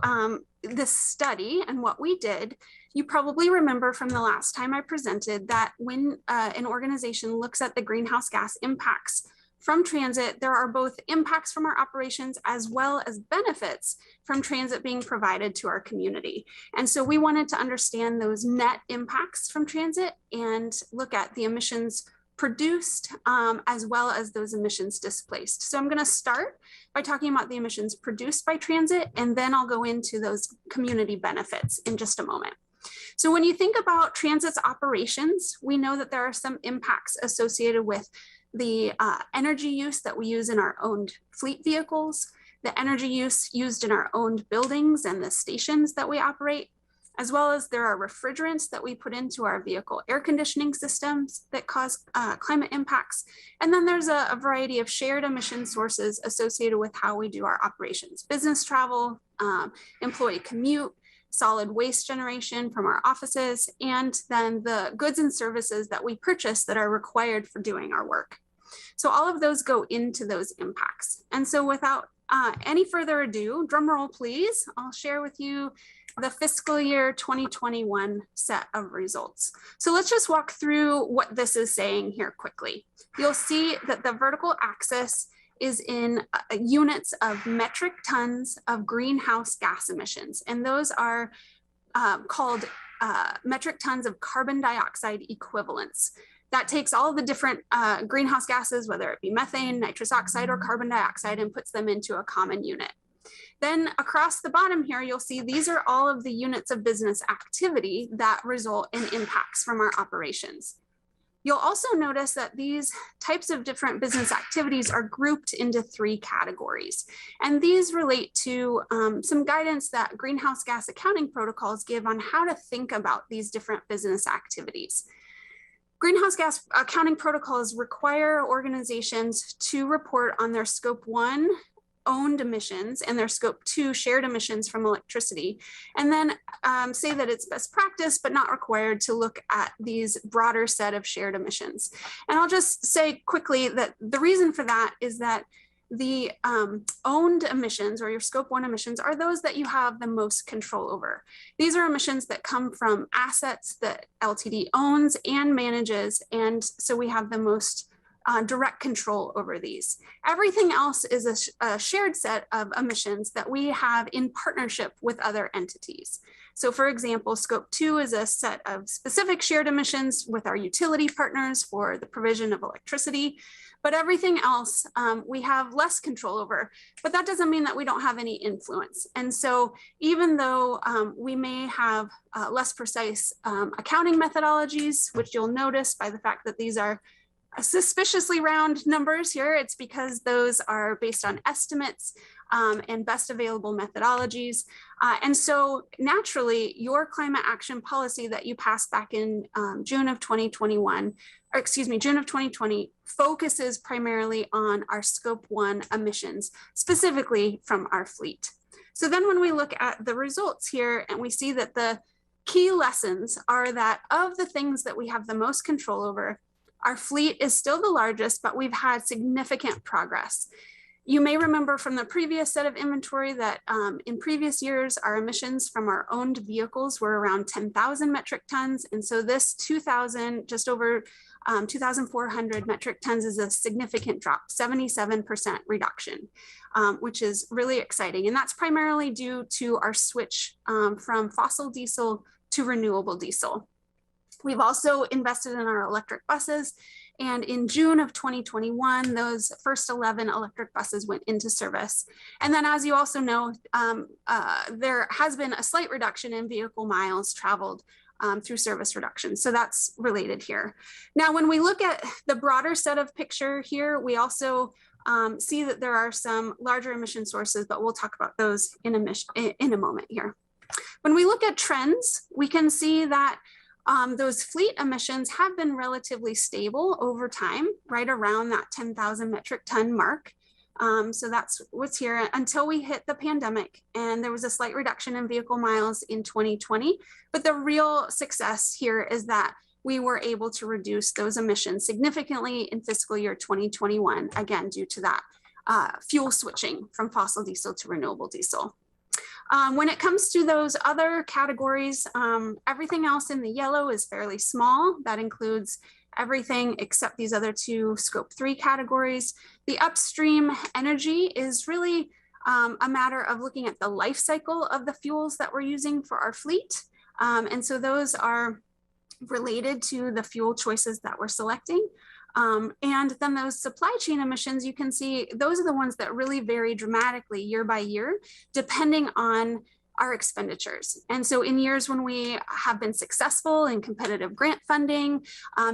this study and what we did, you probably remember from the last time I presented that when an organization looks at the greenhouse gas impacts from transit, there are both impacts from our operations as well as benefits from transit being provided to our community. And so we wanted to understand those net impacts from transit and look at the emissions produced as well as those emissions displaced. So I'm going to start by talking about the emissions produced by transit, and then I'll go into those community benefits in just a moment. So when you think about transit's operations, we know that there are some impacts associated with the energy use that we use in our owned fleet vehicles, the energy use used in our owned buildings and the stations that we operate, as well as there are refrigerants that we put into our vehicle air conditioning systems that cause climate impacts. And then there's a variety of shared emission sources associated with how we do our operations: business travel, employee commute, solid waste generation from our offices, and then the goods and services that we purchase that are required for doing our work. So all of those go into those impacts. And so without any further ado, drum roll please, I'll share with you the fiscal year 2021 set of results. So let's just walk through what this is saying here quickly. You'll see that the vertical axis is in units of metric tons of greenhouse gas emissions. And those are called metric tons of carbon dioxide equivalents. That takes all the different greenhouse gases, whether it be methane, nitrous oxide, or carbon dioxide, and puts them into a common unit. Then across the bottom here, you'll see these are all of the units of business activity that result in impacts from our operations. You'll also notice that these types of different business activities are grouped into 3 categories. And these relate to some guidance that greenhouse gas accounting protocols give on how to think about these different business activities. Greenhouse gas accounting protocols require organizations to report on their Scope 1 owned emissions and their Scope 2 shared emissions from electricity, and then say that it's best practice, but not required to look at these broader set of shared emissions. And I'll just say quickly that the reason for that is that the owned emissions, or your Scope 1 emissions, are those that you have the most control over. These are emissions that come from assets that LTD owns and manages, and so we have the most direct control over these. Everything else is a shared set of emissions that we have in partnership with other entities. So for example, Scope 2 is a set of specific shared emissions with our utility partners for the provision of electricity, but everything else we have less control over, but that doesn't mean that we don't have any influence. And so even though we may have less precise accounting methodologies, which you'll notice by the fact that these are suspiciously round numbers here, it's because those are based on estimates and best available methodologies. And so naturally, your climate action policy that you passed back in June of 2021, or excuse me, June of 2020, focuses primarily on our Scope 1 emissions, specifically from our fleet. So then when we look at the results here and we see that the key lessons are that of the things that we have the most control over, our fleet is still the largest, but we've had significant progress. You may remember from the previous set of inventory that in previous years, our emissions from our owned vehicles were around 10,000 metric tons. And so this 2,000, just over 2,400 metric tons is a significant drop, 77% reduction, which is really exciting. And that's primarily due to our switch from fossil diesel to renewable diesel. We've also invested in our electric buses, and in June of 2021, those first 11 electric buses went into service. And then, as you also know, there has been a slight reduction in vehicle miles traveled through service reduction. So that's related here. Now, when we look at the broader set of picture here, we also see that there are some larger emission sources, but we'll talk about those in a moment here. When we look at trends, we can see that those fleet emissions have been relatively stable over time, right around that 10,000 metric ton mark. So that's what's here until we hit the pandemic, and there was a slight reduction in vehicle miles in 2020. But the real success here is that we were able to reduce those emissions significantly in fiscal year 2021, again, due to that fuel switching from fossil diesel to renewable diesel. When it comes to those other categories, everything else in the yellow is fairly small. That includes everything except these other 2 Scope 3 categories. The upstream energy is really a matter of looking at the life cycle of the fuels that we're using for our fleet. And so those are related to the fuel choices that we're selecting. And then those supply chain emissions, you can see those are the ones that really vary dramatically year by year, depending on our expenditures. And so in years when we have been successful in competitive grant funding,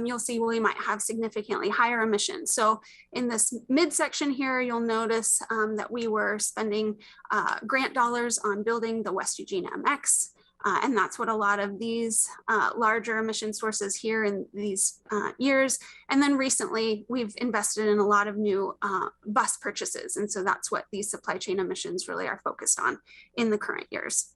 you'll see we might have significantly higher emissions. So in this midsection here, you'll notice that we were spending grant dollars on building the West Eugene MX. And that's what a lot of these larger emission sources here in these years. And then recently, we've invested in a lot of new bus purchases. And so that's what these supply chain emissions really are focused on in the current years.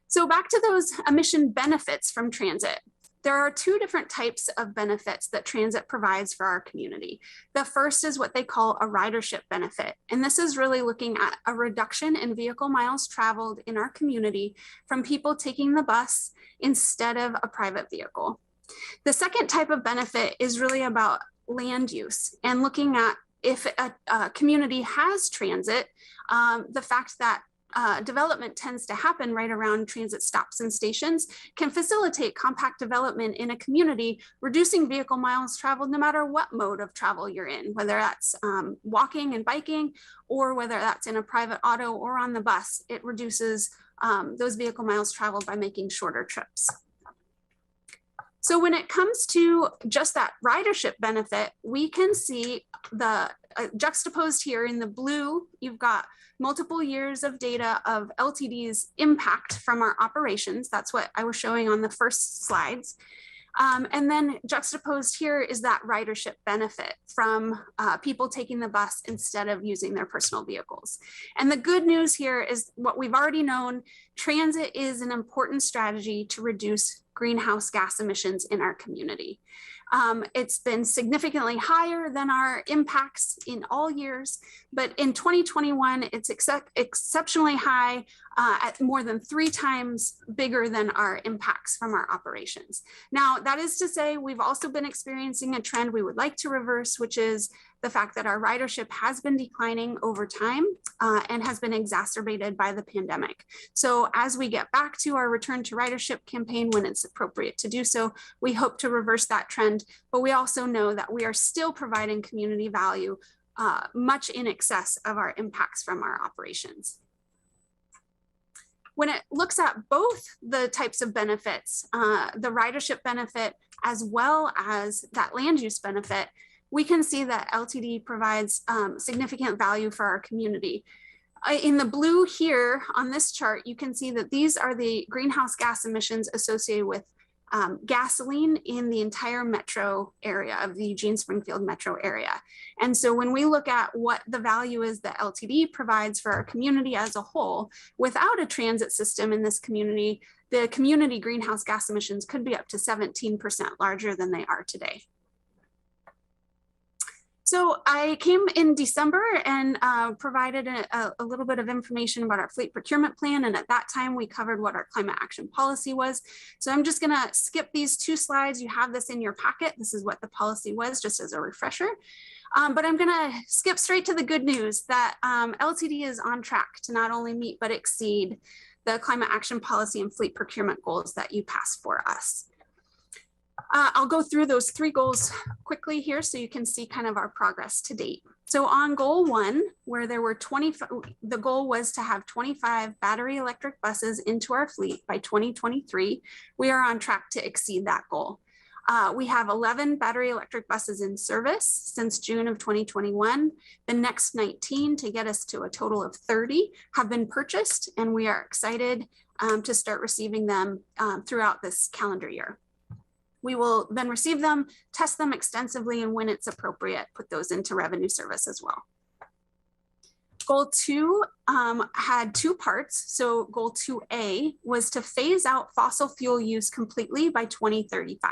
So back to those emission benefits from transit. there are two different types of benefits that transit provides for our community. The first is what they call a ridership benefit. And this is really looking at a reduction in vehicle miles traveled in our community from people taking the bus instead of a private vehicle. The second type of benefit is really about land use and looking at if a community has transit, the fact that development tends to happen right around transit stops and stations can facilitate compact development in a community, reducing vehicle miles traveled no matter what mode of travel you're in, whether that's walking and biking, or whether that's in a private auto or on the bus. It reduces those vehicle miles traveled by making shorter trips. So when it comes to just that ridership benefit, we can see the juxtaposed here in the blue, you've got multiple years of data of LTD's impact from our operations. That's what I was showing on the first slides. And then juxtaposed here is that ridership benefit from people taking the bus instead of using their personal vehicles. And the good news here is what we've already known, transit is an important strategy to reduce greenhouse gas emissions in our community. It's been significantly higher than our impacts in all years, but in 2021, it's exceptionally high, at more than 3 times bigger than our impacts from our operations. Now, that is to say, we've also been experiencing a trend we would like to reverse, which is the fact that our ridership has been declining over time and has been exacerbated by the pandemic. So as we get back to our return to ridership campaign when it's appropriate to do so, we hope to reverse that trend, but we also know that we are still providing community value much in excess of our impacts from our operations. When it looks at both the types of benefits, the ridership benefit as well as that land use benefit, we can see that LTD provides significant value for our community. In the blue here on this chart, you can see that these are the greenhouse gas emissions associated with gasoline in the entire metro area of the Eugene Springfield metro area. And so when we look at what the value is that LTD provides for our community as a whole, without a transit system in this community, the community greenhouse gas emissions could be up to 17% larger than they are today. So I came in December and provided a little bit of information about our fleet procurement plan. And at that time, we covered what our climate action policy was. So I'm just gonna skip these 2 slides. You have this in your packet. This is what the policy was, just as a refresher. But I'm gonna skip straight to the good news that LTD is on track to not only meet, but exceed the climate action policy and fleet procurement goals that you passed for us. I'll go through those 3 goals quickly here so you can see kind of our progress to date. So on goal 1, where there were 25, the goal was to have 25 battery electric buses into our fleet by 2023. We are on track to exceed that goal. We have 11 battery electric buses in service since June of 2021. The next 19 to get us to a total of 30 have been purchased, and we are excited to start receiving them throughout this calendar year. We will then receive them, test them extensively, and when it's appropriate, put those into revenue service as well. Goal 2 had 2 parts. So goal 2A was to phase out fossil fuel use completely by 2035.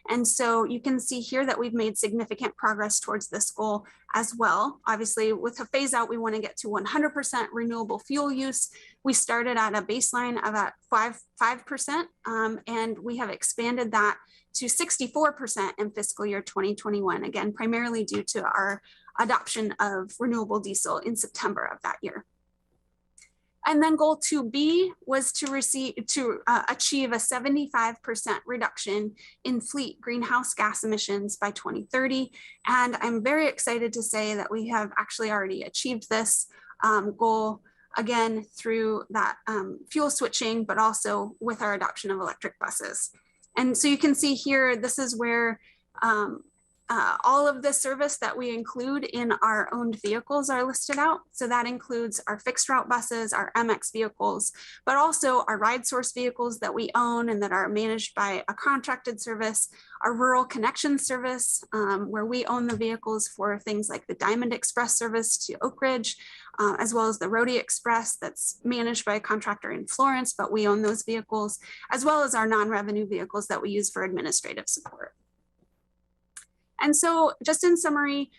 And so you can see here that we've made significant progress towards this goal as well. Obviously, with a phase out, we want to get to 100% renewable fuel use. We started at a baseline of at 5%, and we have expanded that to 64% in fiscal year 2021, again, primarily due to our adoption of renewable diesel in September of that year. And then goal 2B was to achieve a 75% reduction in fleet greenhouse gas emissions by 2030. And I'm very excited to say that we have actually already achieved this goal, again, through that fuel switching, but also with our adoption of electric buses. And so you can see here, this is where all of the service that we include in our owned vehicles are listed out. So that includes our fixed route buses, our MX vehicles, but also our ride source vehicles that we own and that are managed by a contracted service, our rural connection service, where we own the vehicles for things like the Diamond Express service to Oak Ridge, as well as the Rhodey Express that's managed by a contractor in Florence, but we own those vehicles, as well as our non-revenue vehicles that we use for administrative support. And so just in summary,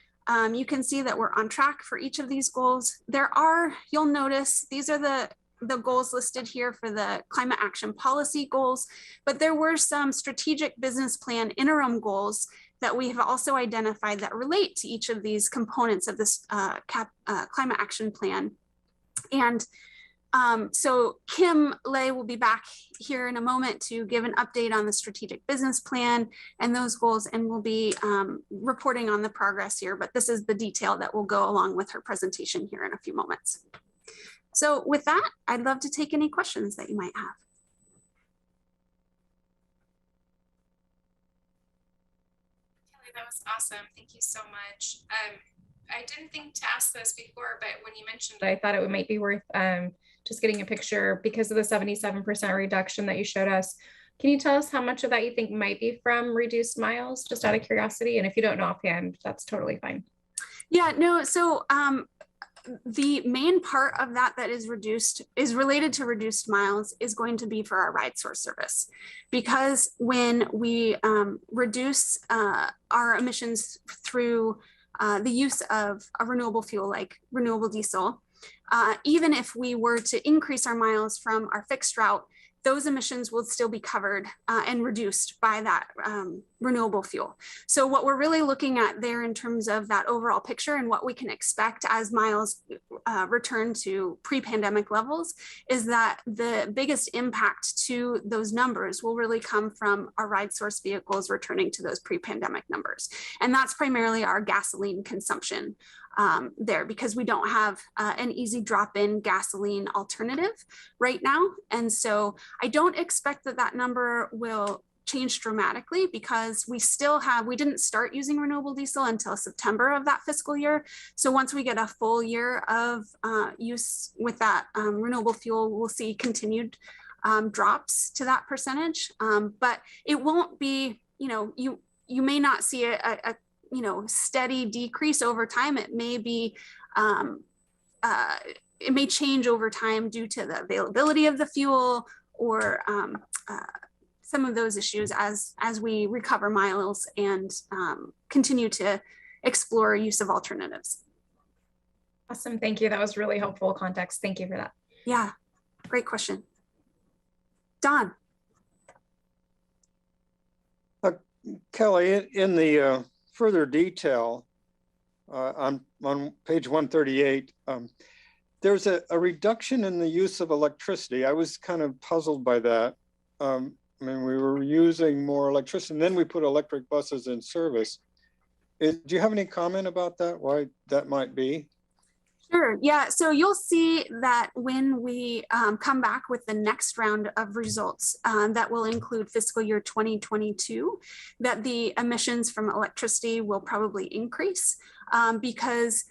you can see that we're on track for each of these goals. There are, you'll notice, these are the goals listed here for the climate action policy goals, but there were some strategic business plan interim goals that we have also identified that relate to each of these components of this climate action plan. And so Kim Lay will be back here in a moment to give an update on the strategic business plan and those goals, and we'll be reporting on the progress here, but this is the detail that will go along with her presentation here in a few moments. So with that, I'd love to take any questions that you might have. Kelly, that was awesome. Thank you so much. I didn't think to ask this before, but when you mentioned it, I thought it might be worth just getting a picture because of the 77% reduction that you showed us. Can you tell us how much of that you think might be from reduced miles, just out of curiosity? And if you don't know offhand, that's totally fine. Yeah, no, so the main part of that is reduced, is related to reduced miles, is going to be for our ride source service. Because when we reduce our emissions through the use of a renewable fuel like renewable diesel, even if we were to increase our miles from our fixed route, those emissions will still be covered and reduced by that renewable fuel. So what we're really looking at there in terms of that overall picture and what we can expect as miles return to pre-pandemic levels is that the biggest impact to those numbers will really come from our ride source vehicles returning to those pre-pandemic numbers. And that's primarily our gasoline consumption there, because we don't have an easy drop-in gasoline alternative right now. And so I don't expect that that number will change dramatically because we didn't start using renewable diesel until September of that fiscal year. So once we get a full year of use with that renewable fuel, we'll see continued drops to that percentage. But it won't be, you may not see a steady decrease over time. It may be, it may change over time due to the availability of the fuel or some of those issues as we recover miles and continue to explore use of alternatives. Awesome, thank you. That was really helpful context. Thank you for that. Yeah, great question. Don. Kelly, in the further detail on page 138, there's a reduction in the use of electricity. I was kind of puzzled by that. I mean, we were using more electricity and then we put electric buses in service. Do you have any comment about that, why that might be? Sure, yeah, so you'll see that when we come back with the next round of results that will include fiscal year 2022, that the emissions from electricity will probably increase because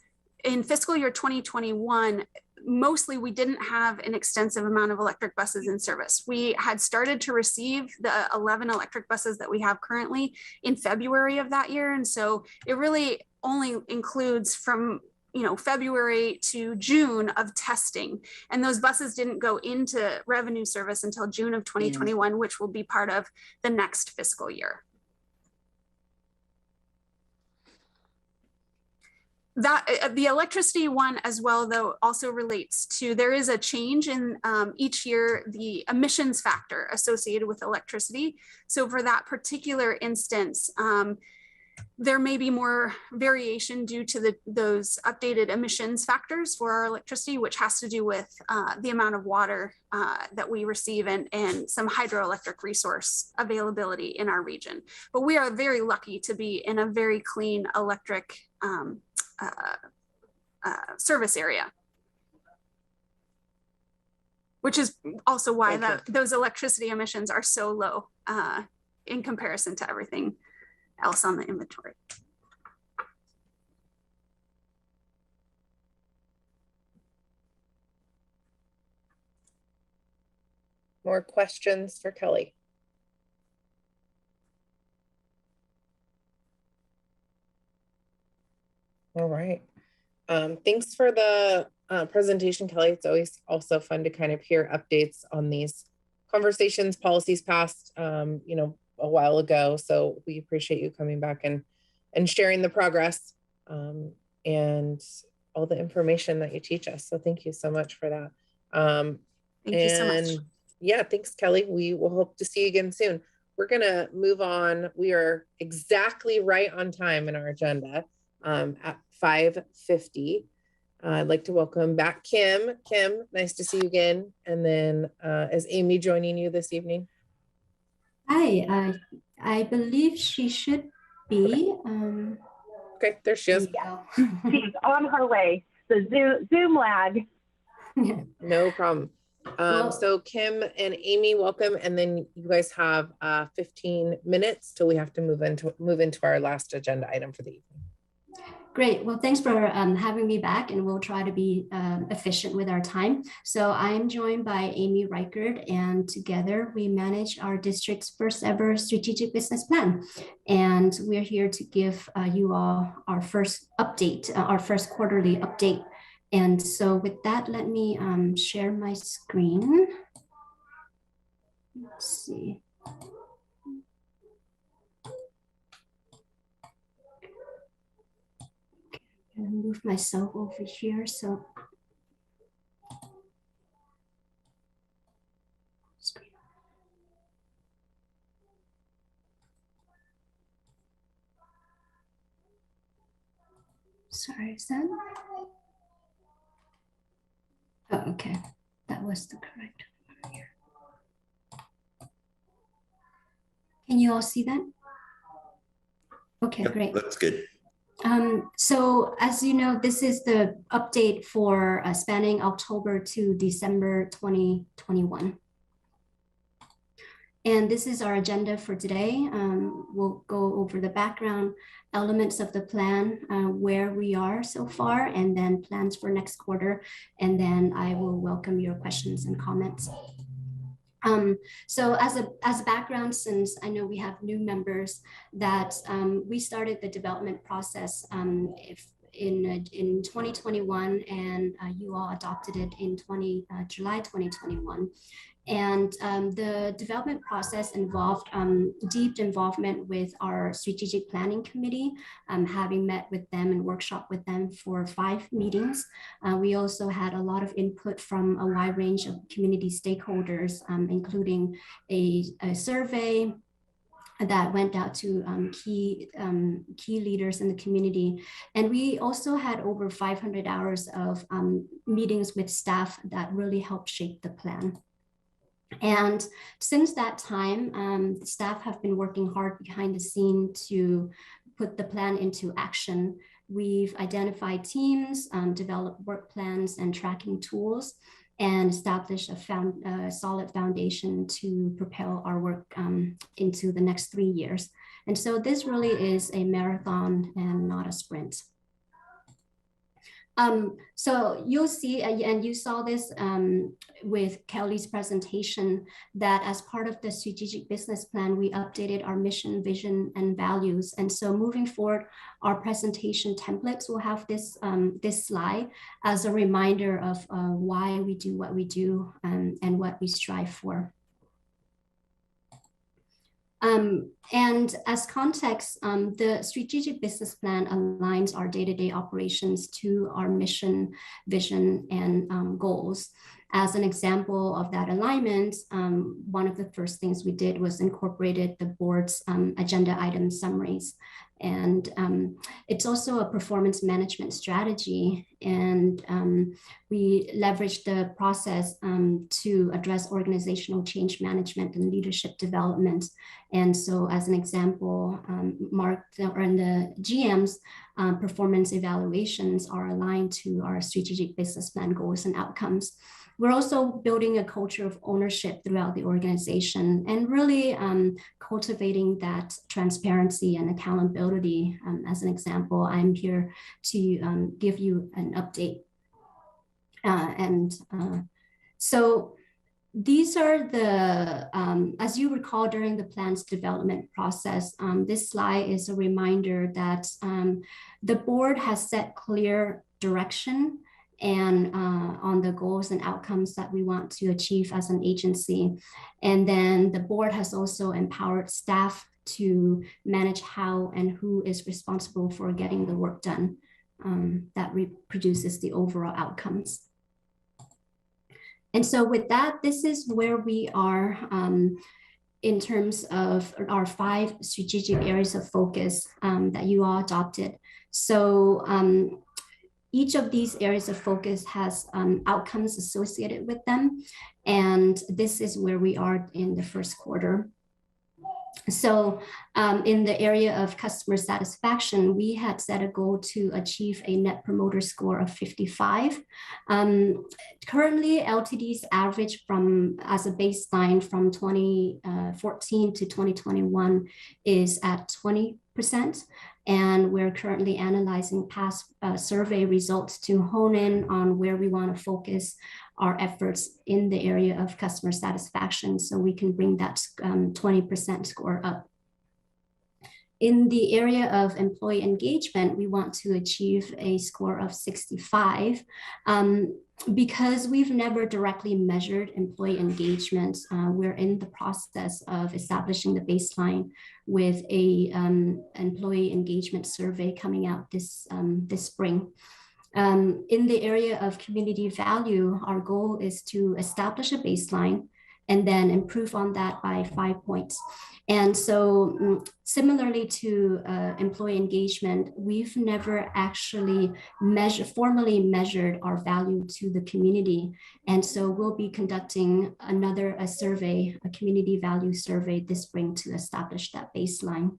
in fiscal year 2021, mostly we didn't have an extensive amount of electric buses in service. We had started to receive the 11 electric buses that we have currently in February of that year. And so it really only includes from February to June of testing. And those buses didn't go into revenue service until June of 2021, which will be part of the next fiscal year. That the electricity one as well, though, also relates to, there is a change in each year, the emissions factor associated with electricity. So for that particular instance, there may be more variation due to those updated emissions factors for our electricity, which has to do with the amount of water that we receive and some hydroelectric resource availability in our region. But we are very lucky to be in a very clean electric service area, which is also why those electricity emissions are so low in comparison to everything else on the inventory. more questions for Kelly? All right. Thanks for the presentation, Kelly. It's always also fun to kind of hear updates on these conversations, policies passed, you know, a while ago. So we appreciate you coming back and sharing the progress and all the information that you teach us. So thank you so much for that. Thank you so much. Yeah, thanks, Kelly. We will hope to see you again soon. We're gonna move on. We are exactly right on time in our agenda at 5:50. I'd like to welcome back Kim. Kim, nice to see you again. And then is Amy joining you this evening? Hi, I believe she should be. Okay, there she is. Yeah. She's on her way. The Zoom lag. No problem. So Kim and Amy, welcome. And then you guys have 15 minutes till we have to move into our last agenda item for the evening. Great. Well, thanks for having me back, and we'll try to be efficient with our time. So I'm joined by Amy Reichert, and together we manage our district's first ever strategic business plan. And we're here to give you all our first update, our first quarterly update. And so with that, let me share my screen. Let's see. And move myself over here. So sorry, is that? Oh, okay, that was the correct one here. Can you all see that? Okay, yep, great. Looks good. So as you know, this is the update for spanning October to December 2021. And this is our agenda for today. We'll go over the background elements of the plan, where we are so far, and then plans for next quarter. And then I will welcome your questions and comments. So as a background, since I know we have new members, that we started the development process in 2021, and you all adopted it in July 2021. And the development process involved deep involvement with our strategic planning committee, having met with them and workshop with them for 5 meetings. We also had a lot of input from a wide range of community stakeholders, including a survey that went out to key leaders in the community. And we also had over 500 hours of meetings with staff that really helped shape the plan. And since that time, the staff have been working hard behind the scene to put the plan into action. We've identified teams, developed work plans and tracking tools, and established a solid foundation to propel our work into the next 3 years. And so this really is a marathon and not a sprint. So you'll see, and you saw this with Kelly's presentation, that as part of the strategic business plan, we updated our mission, vision, and values. And so moving forward, our presentation templates will have this, this slide as a reminder of why we do what we do and what we strive for. And as context, the strategic business plan aligns our day-to-day operations to our mission, vision, and goals. As an example of that alignment, one of the first things we did was incorporated the board's agenda item summaries. And it's also a performance management strategy. And we leveraged the process to address organizational change management and leadership development. And so as an example, the GM's performance evaluations are aligned to our strategic business plan goals and outcomes. We're also building a culture of ownership throughout the organization and really cultivating that transparency and accountability. As an example, I'm here to give you an update. So these are the, as you recall during the plan's development process, this slide is a reminder that the board has set clear direction and on the goals and outcomes that we want to achieve as an agency. And then the board has also empowered staff to manage how and who is responsible for getting the work done that reproduces the overall outcomes. And so with that, this is where we are in terms of our 5 strategic areas of focus that you all adopted. So each of these areas of focus has outcomes associated with them. And this is where we are in the first quarter. So in the area of customer satisfaction, we had set a goal to achieve a net promoter score of 55. Currently, LTD's average as a baseline from 2014 to 2021 is at 20%. And we're currently analyzing past survey results to hone in on where we want to focus our efforts in the area of customer satisfaction so we can bring that 20% score up. In the area of employee engagement, we want to achieve a score of 65. Because we've never directly measured employee engagement, we're in the process of establishing the baseline with a employee engagement survey coming out this spring. In the area of community value, our goal is to establish a baseline and then improve on that by 5 points. And so similarly to employee engagement, we've never actually formally measured our value to the community. And so we'll be conducting a survey, a community value survey this spring to establish that baseline.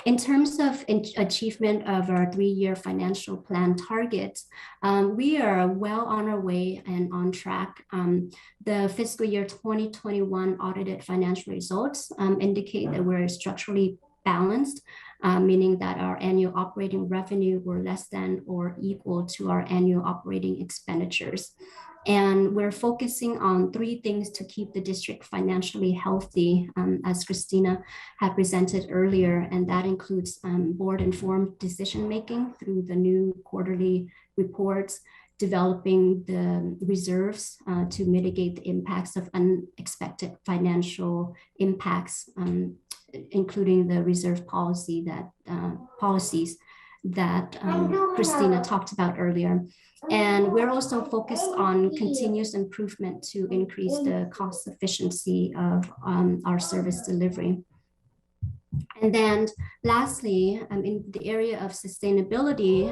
In terms of achievement of our 3-year financial plan targets, we are well on our way and on track. The fiscal year 2021 audited financial results indicate that we're structurally balanced, meaning that our annual operating revenue were less than or equal to our annual operating expenditures. And we're focusing on 3 things to keep the district financially healthy, as Christina had presented earlier, and that includes board-informed decision-making through the new quarterly reports, developing the reserves to mitigate the impacts of unexpected financial impacts, including the reserve policies that Christina talked about earlier. And we're also focused on continuous improvement to increase the cost efficiency of our service delivery. And then lastly, in the area of sustainability,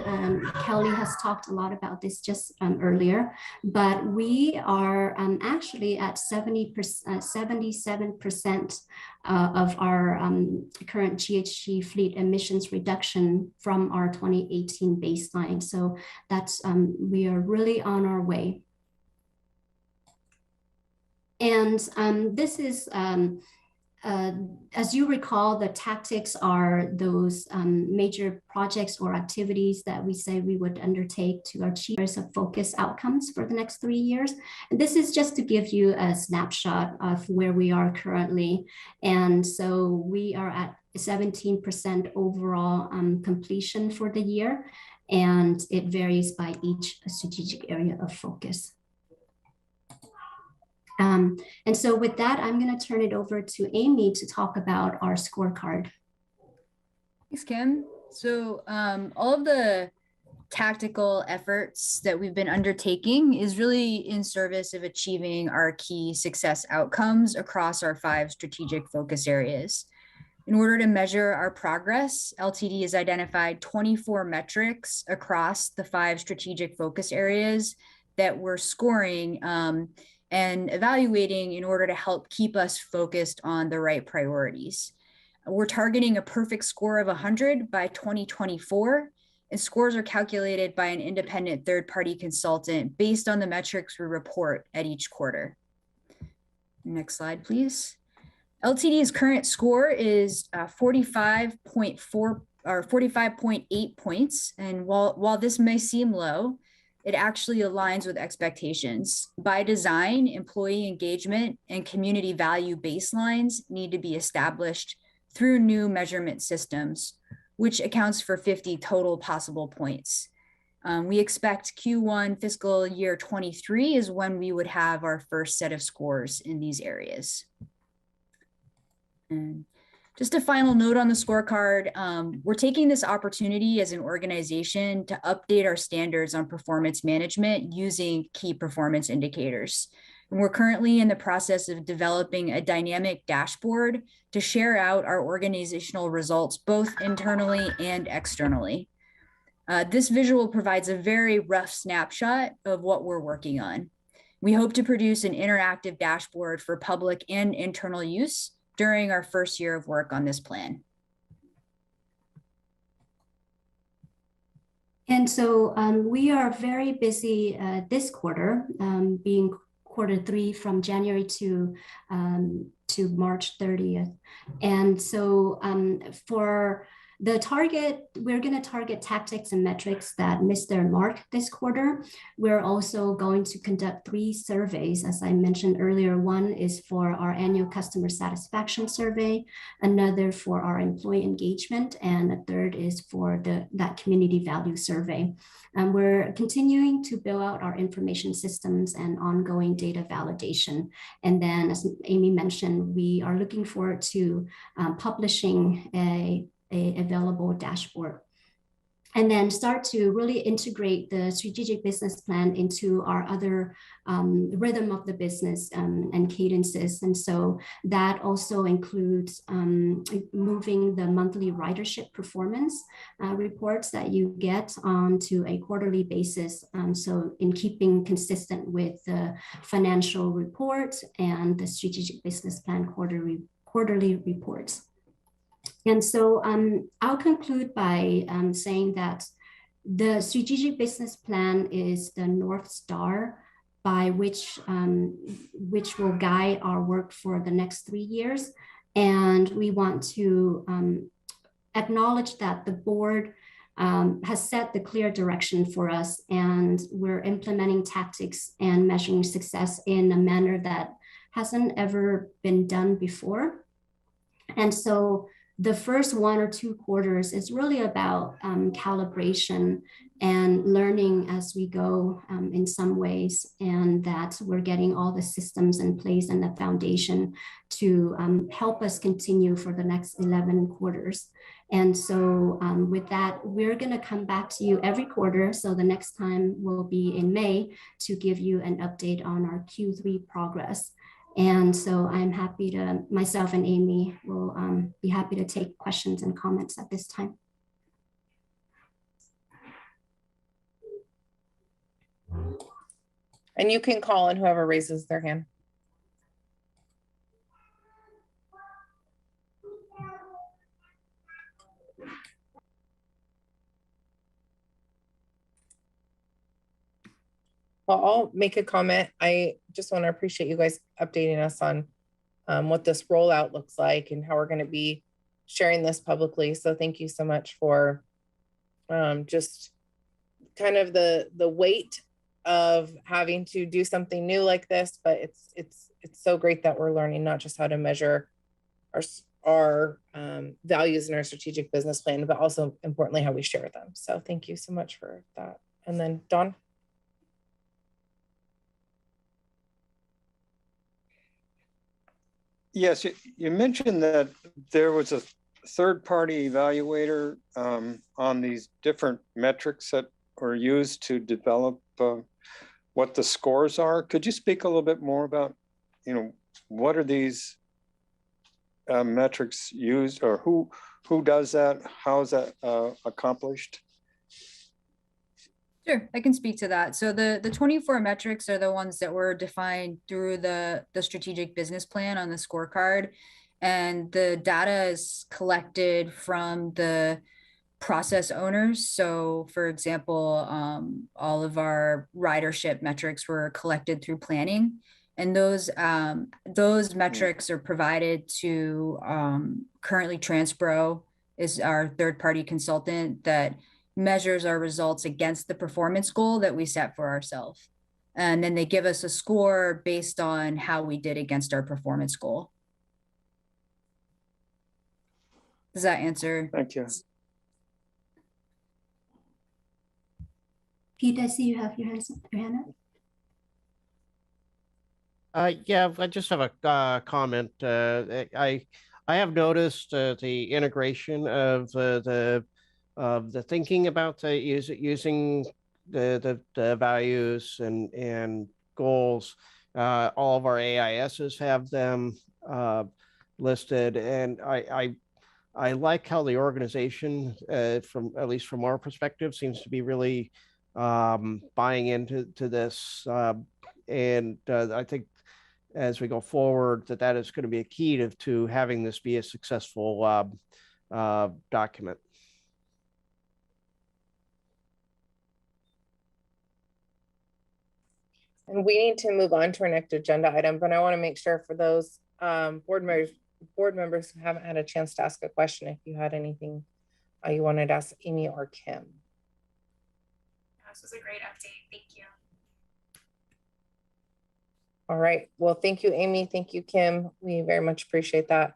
Kelly has talked a lot about this just earlier, but we are actually at 77% of our current GHG fleet emissions reduction from our 2018 baseline. So that's, we are really on our way. And this is, as you recall, the tactics are those major projects or activities that we say we would undertake to achieve areas of focus outcomes for the next 3 years. And this is just to give you a snapshot of where we are currently. And so we are at 17% overall completion for the year, and it varies by each strategic area of focus. And so with that, I'm going to turn it over to Amy to talk about our scorecard. Thanks, Kim. So all of the tactical efforts that we've been undertaking is really in service of achieving our key success outcomes across our 5 strategic focus areas. In order to measure our progress, LTD has identified 24 metrics across the 5 strategic focus areas that we're scoring and evaluating in order to help keep us focused on the right priorities. We're targeting a perfect score of 100 by 2024, and scores are calculated by an independent third-party consultant based on the metrics we report at each quarter. Next slide, please. LTD's current score is 45.8 points, and while this may seem low, it actually aligns with expectations. By design, employee engagement and community value baselines need to be established through new measurement systems, which accounts for 50 total possible points. We expect Q1 fiscal year 23 is when we would have our first set of scores in these areas. And just a final note on the scorecard, we're taking this opportunity as an organization to update our standards on performance management using key performance indicators. And we're currently in the process of developing a dynamic dashboard to share out our organizational results, both internally and externally. This visual provides a very rough snapshot of what we're working on. We hope to produce an interactive dashboard for public and internal use during our first year of work on this plan. And so we are very busy this quarter, being Q3 from January to March 30th. And so for the target, we're going to target tactics and metrics that missed their mark this quarter. We're also going to conduct 3 surveys, as I mentioned earlier. One is for our annual customer satisfaction survey, another for our employee engagement, and a third is for that community value survey. And we're continuing to build out our information systems and ongoing data validation. And then, as Amy mentioned, we are looking forward to publishing a available dashboard, and then start to really integrate the strategic business plan into our other rhythm of the business and cadences. And so that also includes moving the monthly ridership performance reports that you get onto a quarterly basis. So in keeping consistent with the financial report and the strategic business plan quarterly reports. And so I'll conclude by saying that the strategic business plan is the North Star by which will guide our work for the next 3 years. And we want to acknowledge that the board has set the clear direction for us, and we're implementing tactics and measuring success in a manner that hasn't ever been done before. And so the first 1 or 2 quarters is really about calibration and learning as we go in some ways, and that we're getting all the systems in place and the foundation to help us continue for the next 11 quarters. And so with that, we're going to come back to you every quarter. So the next time will be in May to give you an update on our Q3 progress. And so I'm happy to, myself and Amy will be happy to take questions and comments at this time. And you can call on whoever raises their hand. Well, I'll make a comment. I just want to appreciate you guys updating us on what this rollout looks like and how we're going to be sharing this publicly. So thank you so much for just kind of the weight of having to do something new like this, but it's so great that we're learning not just how to measure our values in our strategic business plan, but also importantly how we share them. So thank you so much for that. And then Dawn. Yes, you mentioned that there was a third-party evaluator on these different metrics that were used to develop what the scores are. Could you speak a little bit more about, what are these metrics used, or who does that? How is that accomplished? Sure, I can speak to that. So the 24 metrics are the ones that were defined through the strategic business plan on the scorecard. And the data is collected from the process owners. So for example, all of our ridership metrics were collected through planning. And those metrics are provided to currently Transpro is our third-party consultant that measures our results against the performance goal that we set for ourselves. And then they give us a score based on how we did against our performance goal. Does that answer? Thank you. Pete, I see you have your hand up. Yeah, I just have a comment. I have noticed the integration of the thinking about using the values and goals. All of our AISs have them listed, and I like how the organization, from at least from our perspective, seems to be really buying into this, and I think as we go forward that is going to be a key to having this be a successful document. And we need to move on to our next agenda item, but I want to make sure for those board members who haven't had a chance to ask a question, if you had anything you wanted to ask Amy or Kim. This was a great update. Thank you. All right. Well, thank you, Amy. Thank you, Kim. We very much appreciate that.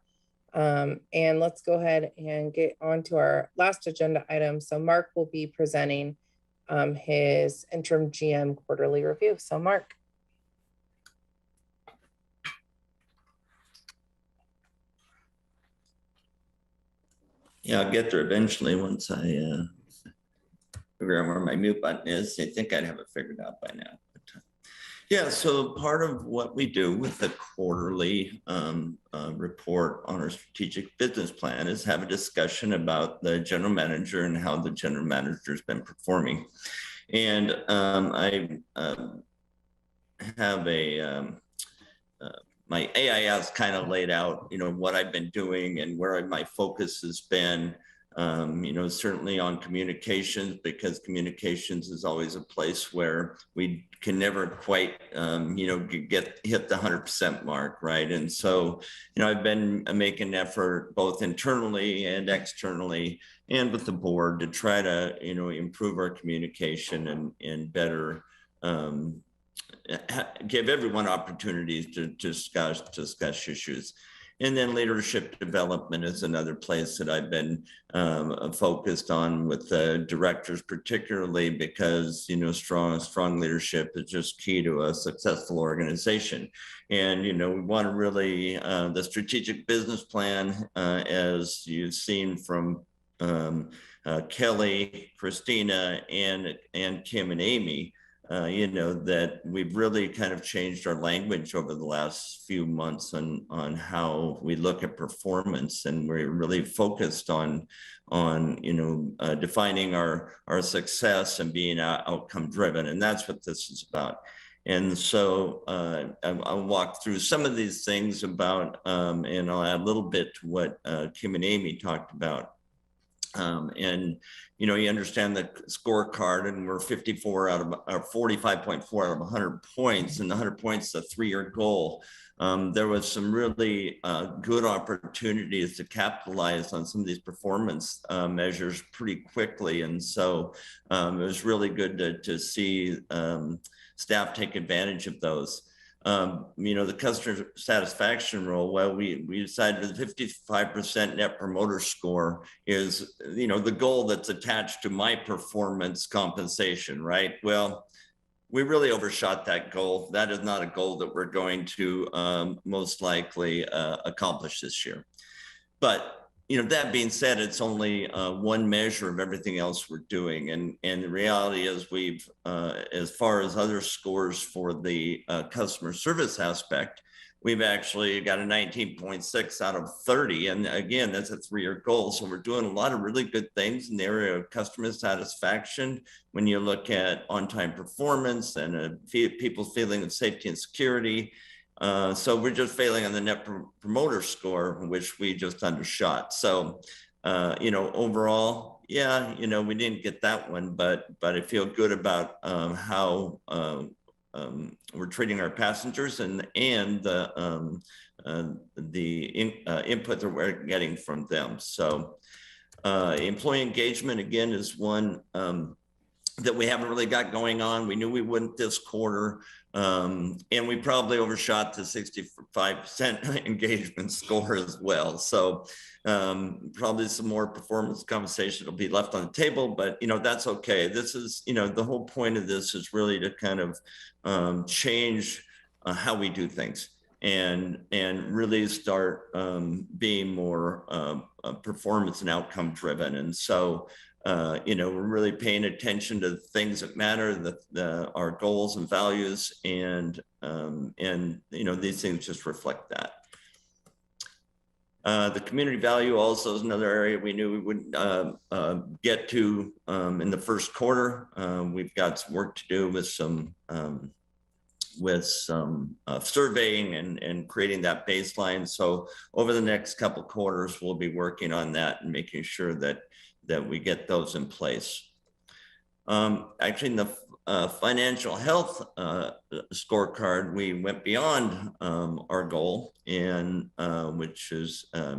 And let's go ahead and get on to our last agenda item. So Mark will be presenting his interim GM quarterly review. So Mark. Yeah, I'll get there eventually once I figure out where my mute button is. I think I'd have it figured out by now. But, yeah, so part of what we do with the quarterly report on our strategic business plan is have a discussion about the general manager and how the general manager's been performing. And I have a my AIS kind of laid out, you know, what I've been doing and where my focus has been, you know, certainly on communications, because communications is always a place where we can never quite, you know, hit the 100% mark, right? And so, you know, I've been making an effort both internally and externally and with the board to try to, you know, improve our communication and better, give everyone opportunities to discuss issues. And then leadership development is another place that I've been focused on with the directors, particularly because, you know, strong leadership is just key to a successful organization. And, you know, we want to really, the strategic business plan, as you've seen from Kelly, Christina, and Kim and Amy, you know, that we've really kind of changed our language over the last few months on how we look at performance, and we're really focused on you know, defining our success and being outcome driven, and that's what this is about. And so I'll walk through some of these things about, and I'll add a little bit to what Kim and Amy talked about. And, you know, you understand the scorecard, and we're 54 out of 45.4 out of 100 points, and the 100 points is a 3-year goal. There was some really good opportunities to capitalize on some of these performance measures pretty quickly. And so it was really good to see staff take advantage of those. You know, the customer satisfaction role, well, we decided the 55% net promoter score is, you know, the goal that's attached to my performance compensation, right? Well, we really overshot that goal. That is not a goal that we're going to most likely accomplish this year. But you know, that being said, it's only one measure of everything else we're doing. And the reality is we've, as far as other scores for the customer service aspect, we've actually got a 19.6 out of 30. And again, that's a 3-year goal. So we're doing a lot of really good things in the area of customer satisfaction. When you look at on-time performance and people's feeling of safety and security, so we're just failing on the net promoter score, which we just undershot. So, you know, overall, yeah, you know, we didn't get that one, but I feel good about how we're treating our passengers and the input that we're getting from them. So, Employee engagement, again, is one that we haven't really got going on. We knew we wouldn't this quarter. And we probably overshot the 65% engagement score as well. So probably some more performance conversation will be left on the table, but that's okay. This is, the whole point of this is really to kind of change how we do things and really start being more performance and outcome driven. And so we're really paying attention to the things that matter, our goals and values, and these things just reflect that. The community value also is another area we knew we wouldn't get to in the first quarter. We've got some work to do with some surveying and creating that baseline. So over the next couple of quarters, we'll be working on that and making sure that we get those in place. Actually, in the financial health scorecard, we went beyond our goal, and which is a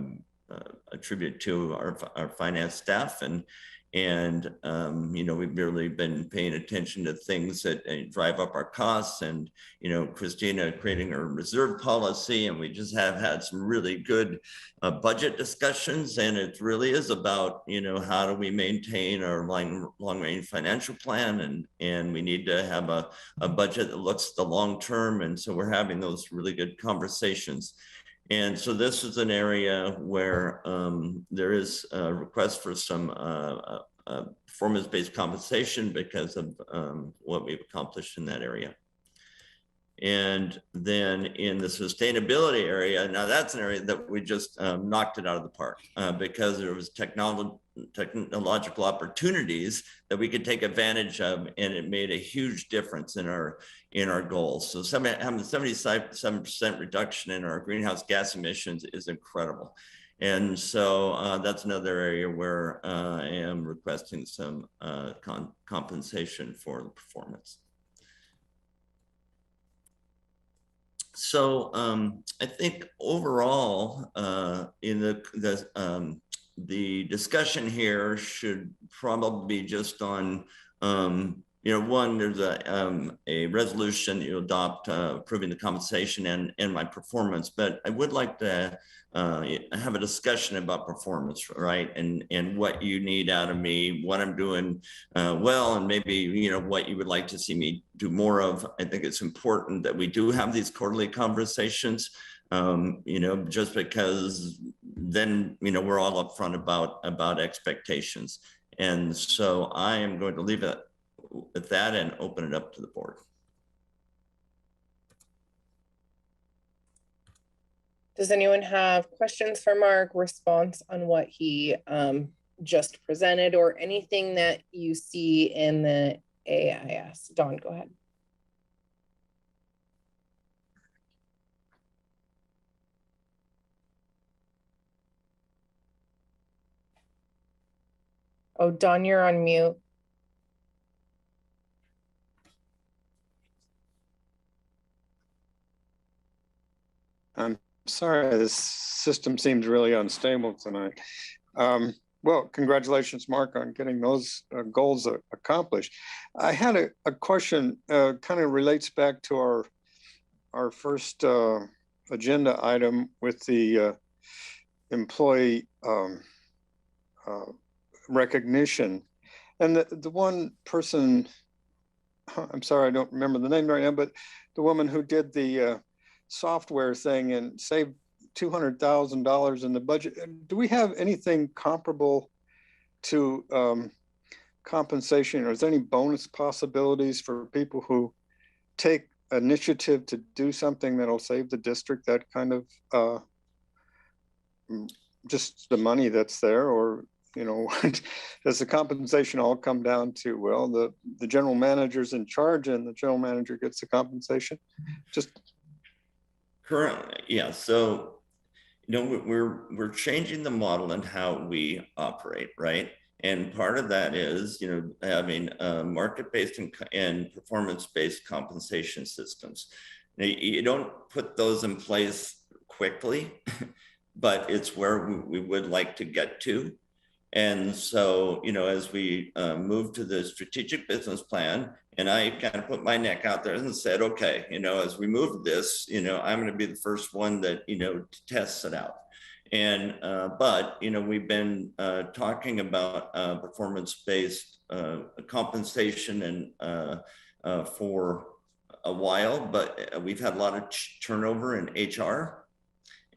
tribute to our finance staff, and we've really been paying attention to things that drive up our costs, and Christina creating a reserve policy, and we just have had some really good budget discussions, and it really is about how do we maintain our long-range financial plan, and we need to have a budget that looks the long term, and so we're having those really good conversations. And so this is an area where there is a request for some performance-based compensation because of what we've accomplished in that area. And then in the sustainability area, now that's an area that we just knocked it out of the park because there was technological opportunities that we could take advantage of, and it made a huge difference in our goals. So having a 77% reduction in our greenhouse gas emissions is incredible. And so that's another area where I am requesting some compensation for the performance. So I think overall, in the discussion here should probably be just on, one, there's a resolution that you adopt approving the compensation and my performance, but I would like to have a discussion about performance, right? And what you need out of me, what I'm doing well, and maybe, what you would like to see me do more of. I think it's important that we do have these quarterly conversations, just because then, we're all upfront about expectations. And so I am going to leave it at that and open it up to the board. Does anyone have questions for Mark, response on what he just presented, or anything that you see in the AIS? Dawn, go ahead. Oh, Dawn, you're on mute. I'm sorry, this system seems really unstable tonight. Well, congratulations, Mark, on getting those goals accomplished. I had a question, kind of relates back to our first agenda item with the employee recognition. And the one person, I'm sorry, I don't remember the name right now, but the woman who did the software thing and saved $200,000 in the budget. Do we have anything comparable to compensation, or is there any bonus possibilities for people who take initiative to do something that'll save the district that kind of just the money that's there? Or does the compensation all come down to, well, the general manager's in charge and the general manager gets the compensation? Just currently, yeah. So we're changing the model and how we operate, right? And part of that is, having market-based and performance-based compensation systems. Now, you don't put those in place quickly, but it's where we would like to get to. And so, as we moved to the strategic business plan, and I kind of put my neck out there and said, okay, as we move this, I'm going to be the first one that, tests it out. And, but, we've been talking about performance-based compensation and for a while, but we've had a lot of turnover in HR,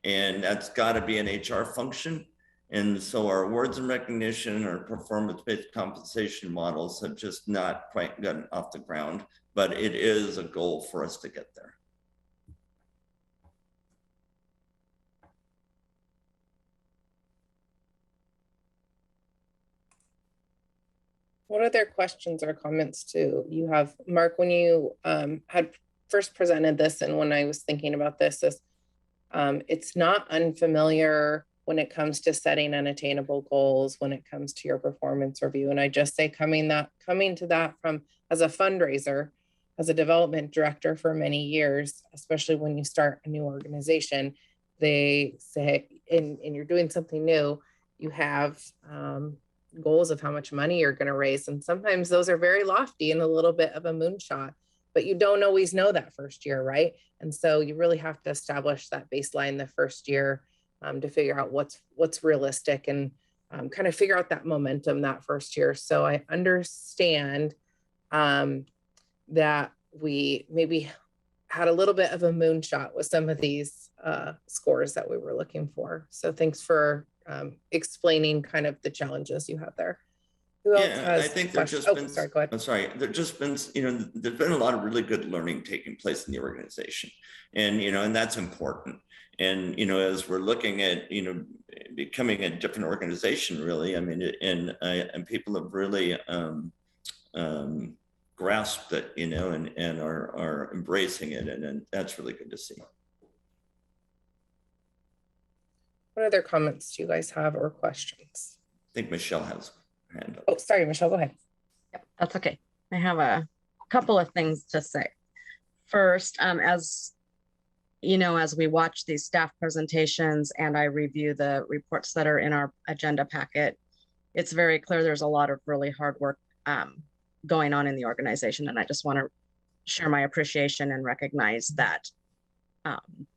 and that's got to be an HR function. And so our awards and recognition or performance-based compensation models have just not quite gotten off the ground, but it is a goal for us to get there. What other questions or comments do you have, Mark, when you had first presented this, and when I was thinking about this, it's not unfamiliar when it comes to setting unattainable goals, when it comes to your performance review. And I just say coming to that from as a fundraiser, as a development director for many years, especially when you start a new organization, they say, and you're doing something new, you have goals of how much money you're going to raise. And sometimes those are very lofty and a little bit of a moonshot, but you don't always know that first year, right? And so you really have to establish that baseline the first year to figure out what's realistic and kind of figure out that momentum that first year. So I understand that we maybe had a little bit of a moonshot with some of these scores that we were looking for. So thanks for explaining kind of the challenges you have there. Who else has I think there's just been, sorry, go ahead. I'm sorry. There's just been, there's been a lot of really good learning taking place in the organization, and and that's important. And as we're looking at becoming a different organization, really, I mean, and people have really grasped it, and are embracing it, and that's really good to see. What other comments do you guys have or questions? I think Michelle has her hand up. Oh, sorry, Michelle, go ahead. Yep, that's okay. I have a couple of things to say. First, as as we watch these staff presentations and I review the reports that are in our agenda packet, it's very clear there's a lot of really hard work going on in the organization. And I just want to share my appreciation and recognize that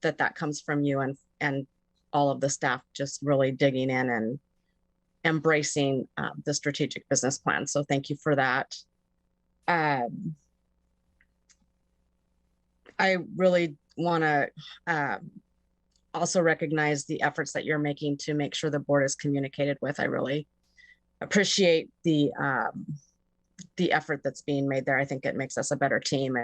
that comes from you and all of the staff just really digging in and embracing the strategic business plan. So thank you for that. I really want to also recognize the efforts that you're making to make sure the board is communicated with. I really appreciate the effort that's being made there. I think it makes us a better team,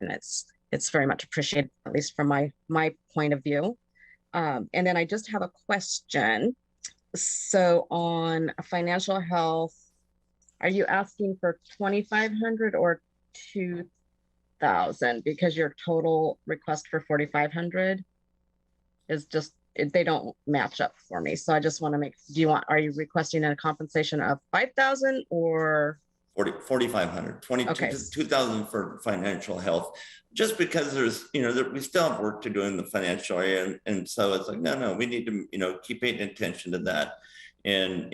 and it's very much appreciated, at least from my point of view. And then I just have a question. So on financial health, are you asking for 2,500 or 2,000? Because your total request for 4,500 is just, they don't match up for me. So I just want to make, are you requesting a compensation of 5,000 or? 4,500, 2,000 for financial health, just because there's, we still have work to do in the financial area. And so it's like, no, we need to, keep paying attention to that and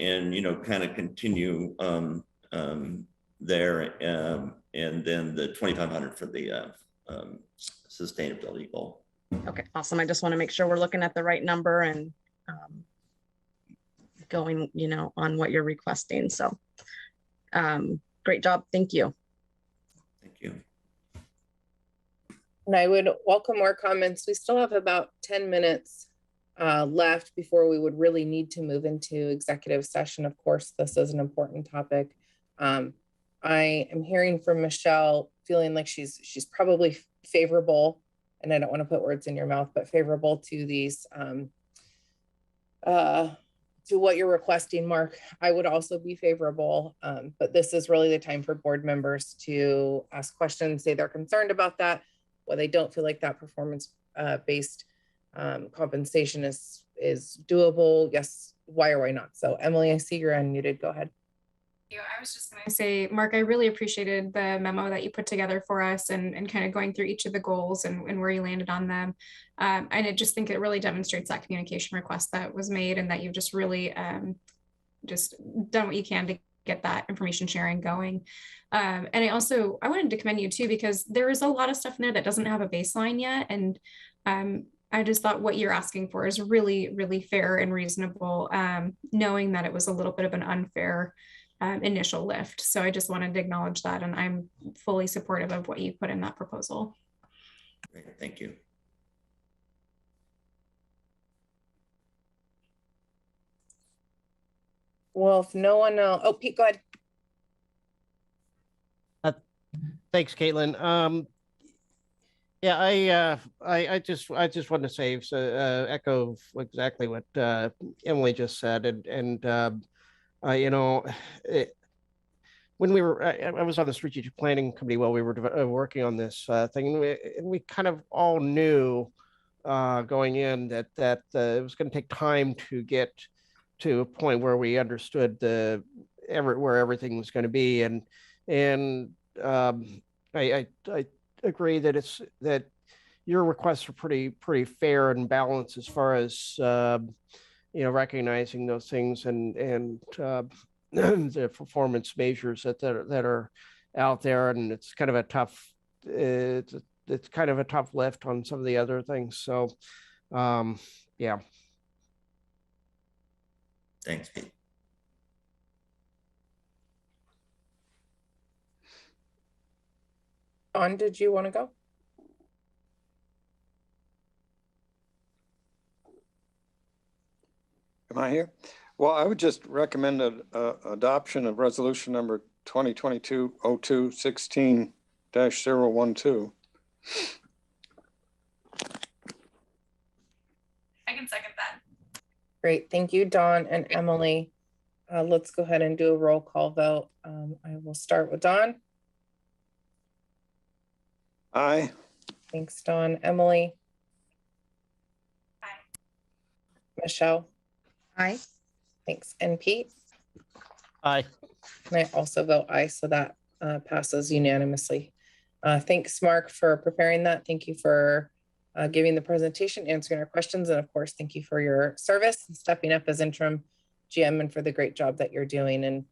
kind of continue there. And then the 2,500 for the sustainability goal. Okay, awesome. I just want to make sure we're looking at the right number and going, on what you're requesting. So great job. Thank you. Thank you. And I would welcome more comments. We still have about 10 minutes left before we would really need to move into executive session. Of course, this is an important topic. I am hearing from Michelle, feeling like she's probably favorable, and I don't want to put words in your mouth, but favorable to these, to what you're requesting, Mark. I would also be favorable, but this is really the time for board members to ask questions, say they're concerned about that, or they don't feel like that performance-based compensation is doable. Yes, why or why not? So Emily, I see you're unmuted. Go ahead. I was just going to say, Mark, I really appreciated the memo that you put together for us and kind of going through each of the goals and where you landed on them. And I just think it really demonstrates that communication request that was made and that you've just really just done what you can to get that information sharing going. And I wanted to commend you too, because there is a lot of stuff in there that doesn't have a baseline yet. And I just thought what you're asking for is really, really fair and reasonable, knowing that it was a little bit of an unfair initial lift. So I just wanted to acknowledge that, and I'm fully supportive of what you put in that proposal. Great, thank you. Well, if no one else, oh, Pete, go ahead. Thanks, Caitlin. Yeah, I just wanted to say, echo exactly what Emily just said, and you know, when I was on the strategic planning committee while we were working on this thing, and we kind of all knew going in that it was going to take time to get to a point where we understood where everything was going to be, and I agree that your requests are pretty fair and balanced as far as recognizing those things and the performance measures that are out there, and it's kind of a tough lift on some of the other things. So yeah. Thanks, Pete. Dawn, did you want to go? Am I here? Well, I would just recommend adoption of resolution number 2022-02-16-012. I can second that. Great, thank you, Dawn and Emily. Let's go ahead and do a roll call vote. I will start with Dawn. Aye. Thanks, Dawn. Emily. Aye. Michelle. Aye. Thanks. And Pete? Aye. And I also vote aye, so that passes unanimously. Thanks, Mark, for preparing that. Thank you for giving the presentation, answering our questions, and of course, thank you for your service and stepping up as interim GM and for the great job that you're doing and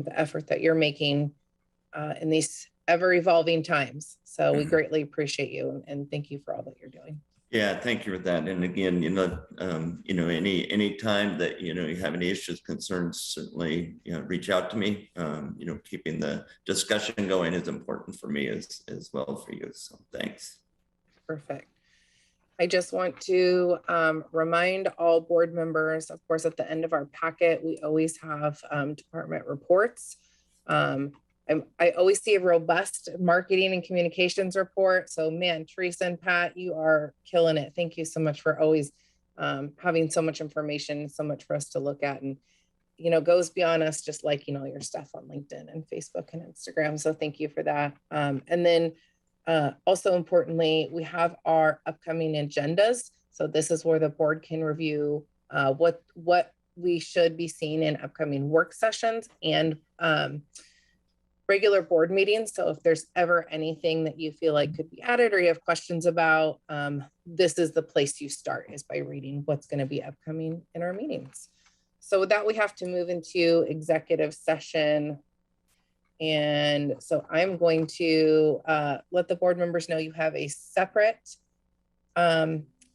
the effort that you're making in these ever-evolving times. So we greatly appreciate you and thank you for all that you're doing. Yeah, thank you for that. And again, any time that you have any issues, concerns, certainly reach out to me. Keeping the discussion going is important for me as well for you. So thanks. Perfect. I just want to remind all board members, of course, at the end of our packet, we always have department reports. I always see a robust marketing and communications report. So man, Teresa and Pat, you are killing it. Thank you so much for always having so much information, so much for us to look at, and goes beyond us just liking all your stuff on LinkedIn and Facebook and Instagram. So thank you for that. And then also importantly, we have our upcoming agendas. So this is where the board can review what we should be seeing in upcoming work sessions and regular board meetings. So if there's ever anything that you feel like could be added or you have questions about, this is the place you start, is by reading what's going to be upcoming in our meetings. So with that, we have to move into executive session. And so I'm going to let the board members know you have a separate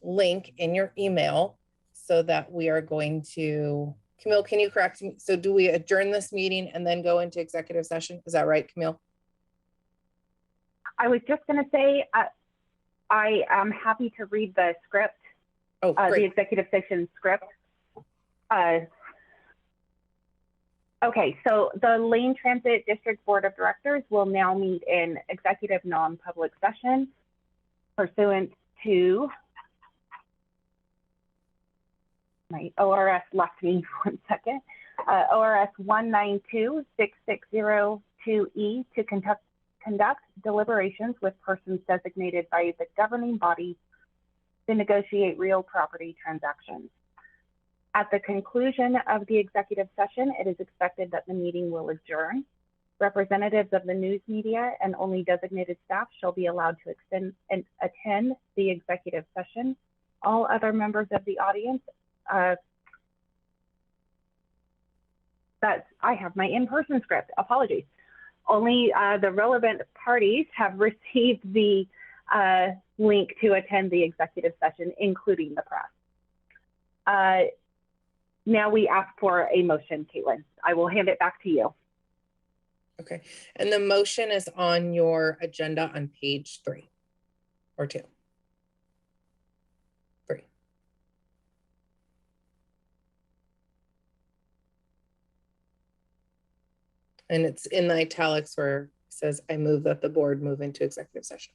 link in your email so that we are going to, Camille, can you correct me? So do we adjourn this meeting and then go into executive session? Is that right, Camille? I was just going to say, I am happy to read the script, the executive session script. Okay, so the Lane Transit District Board of Directors will now meet in executive non-public session pursuant to my ORS left me 1 second. ORS 1926602E to conduct deliberations with persons designated by the governing body to negotiate real property transactions. At the conclusion of the executive session, it is expected that the meeting will adjourn. Representatives of the news media and only designated staff shall be allowed to attend the executive session. All other members of the audience, I have my in-person script, apologies. Only the relevant parties have received the link to attend the executive session, including the press. Now we ask for a motion, Caitlin. I will hand it back to you. Okay, and the motion is on your agenda on page 3 or 2. 3. And it's in the italics where it says, I move that the board move into executive session.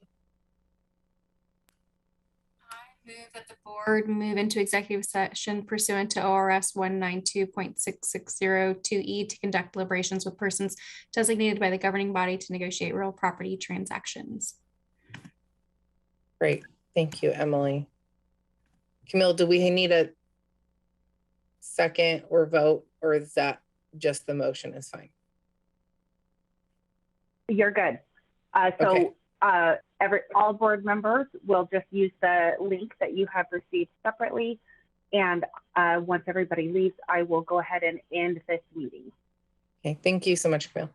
Move that the board move into executive session pursuant to ORS 192.6602E to conduct deliberations with persons designated by the governing body to negotiate real property transactions. Great, thank you, Emily. Camille, do we need a second or vote, or is that just the motion is fine? You're good. Okay. All board members will just use the link that you have received separately. And once everybody leaves, I will go ahead and end this meeting. Okay, thank you so much, Camille.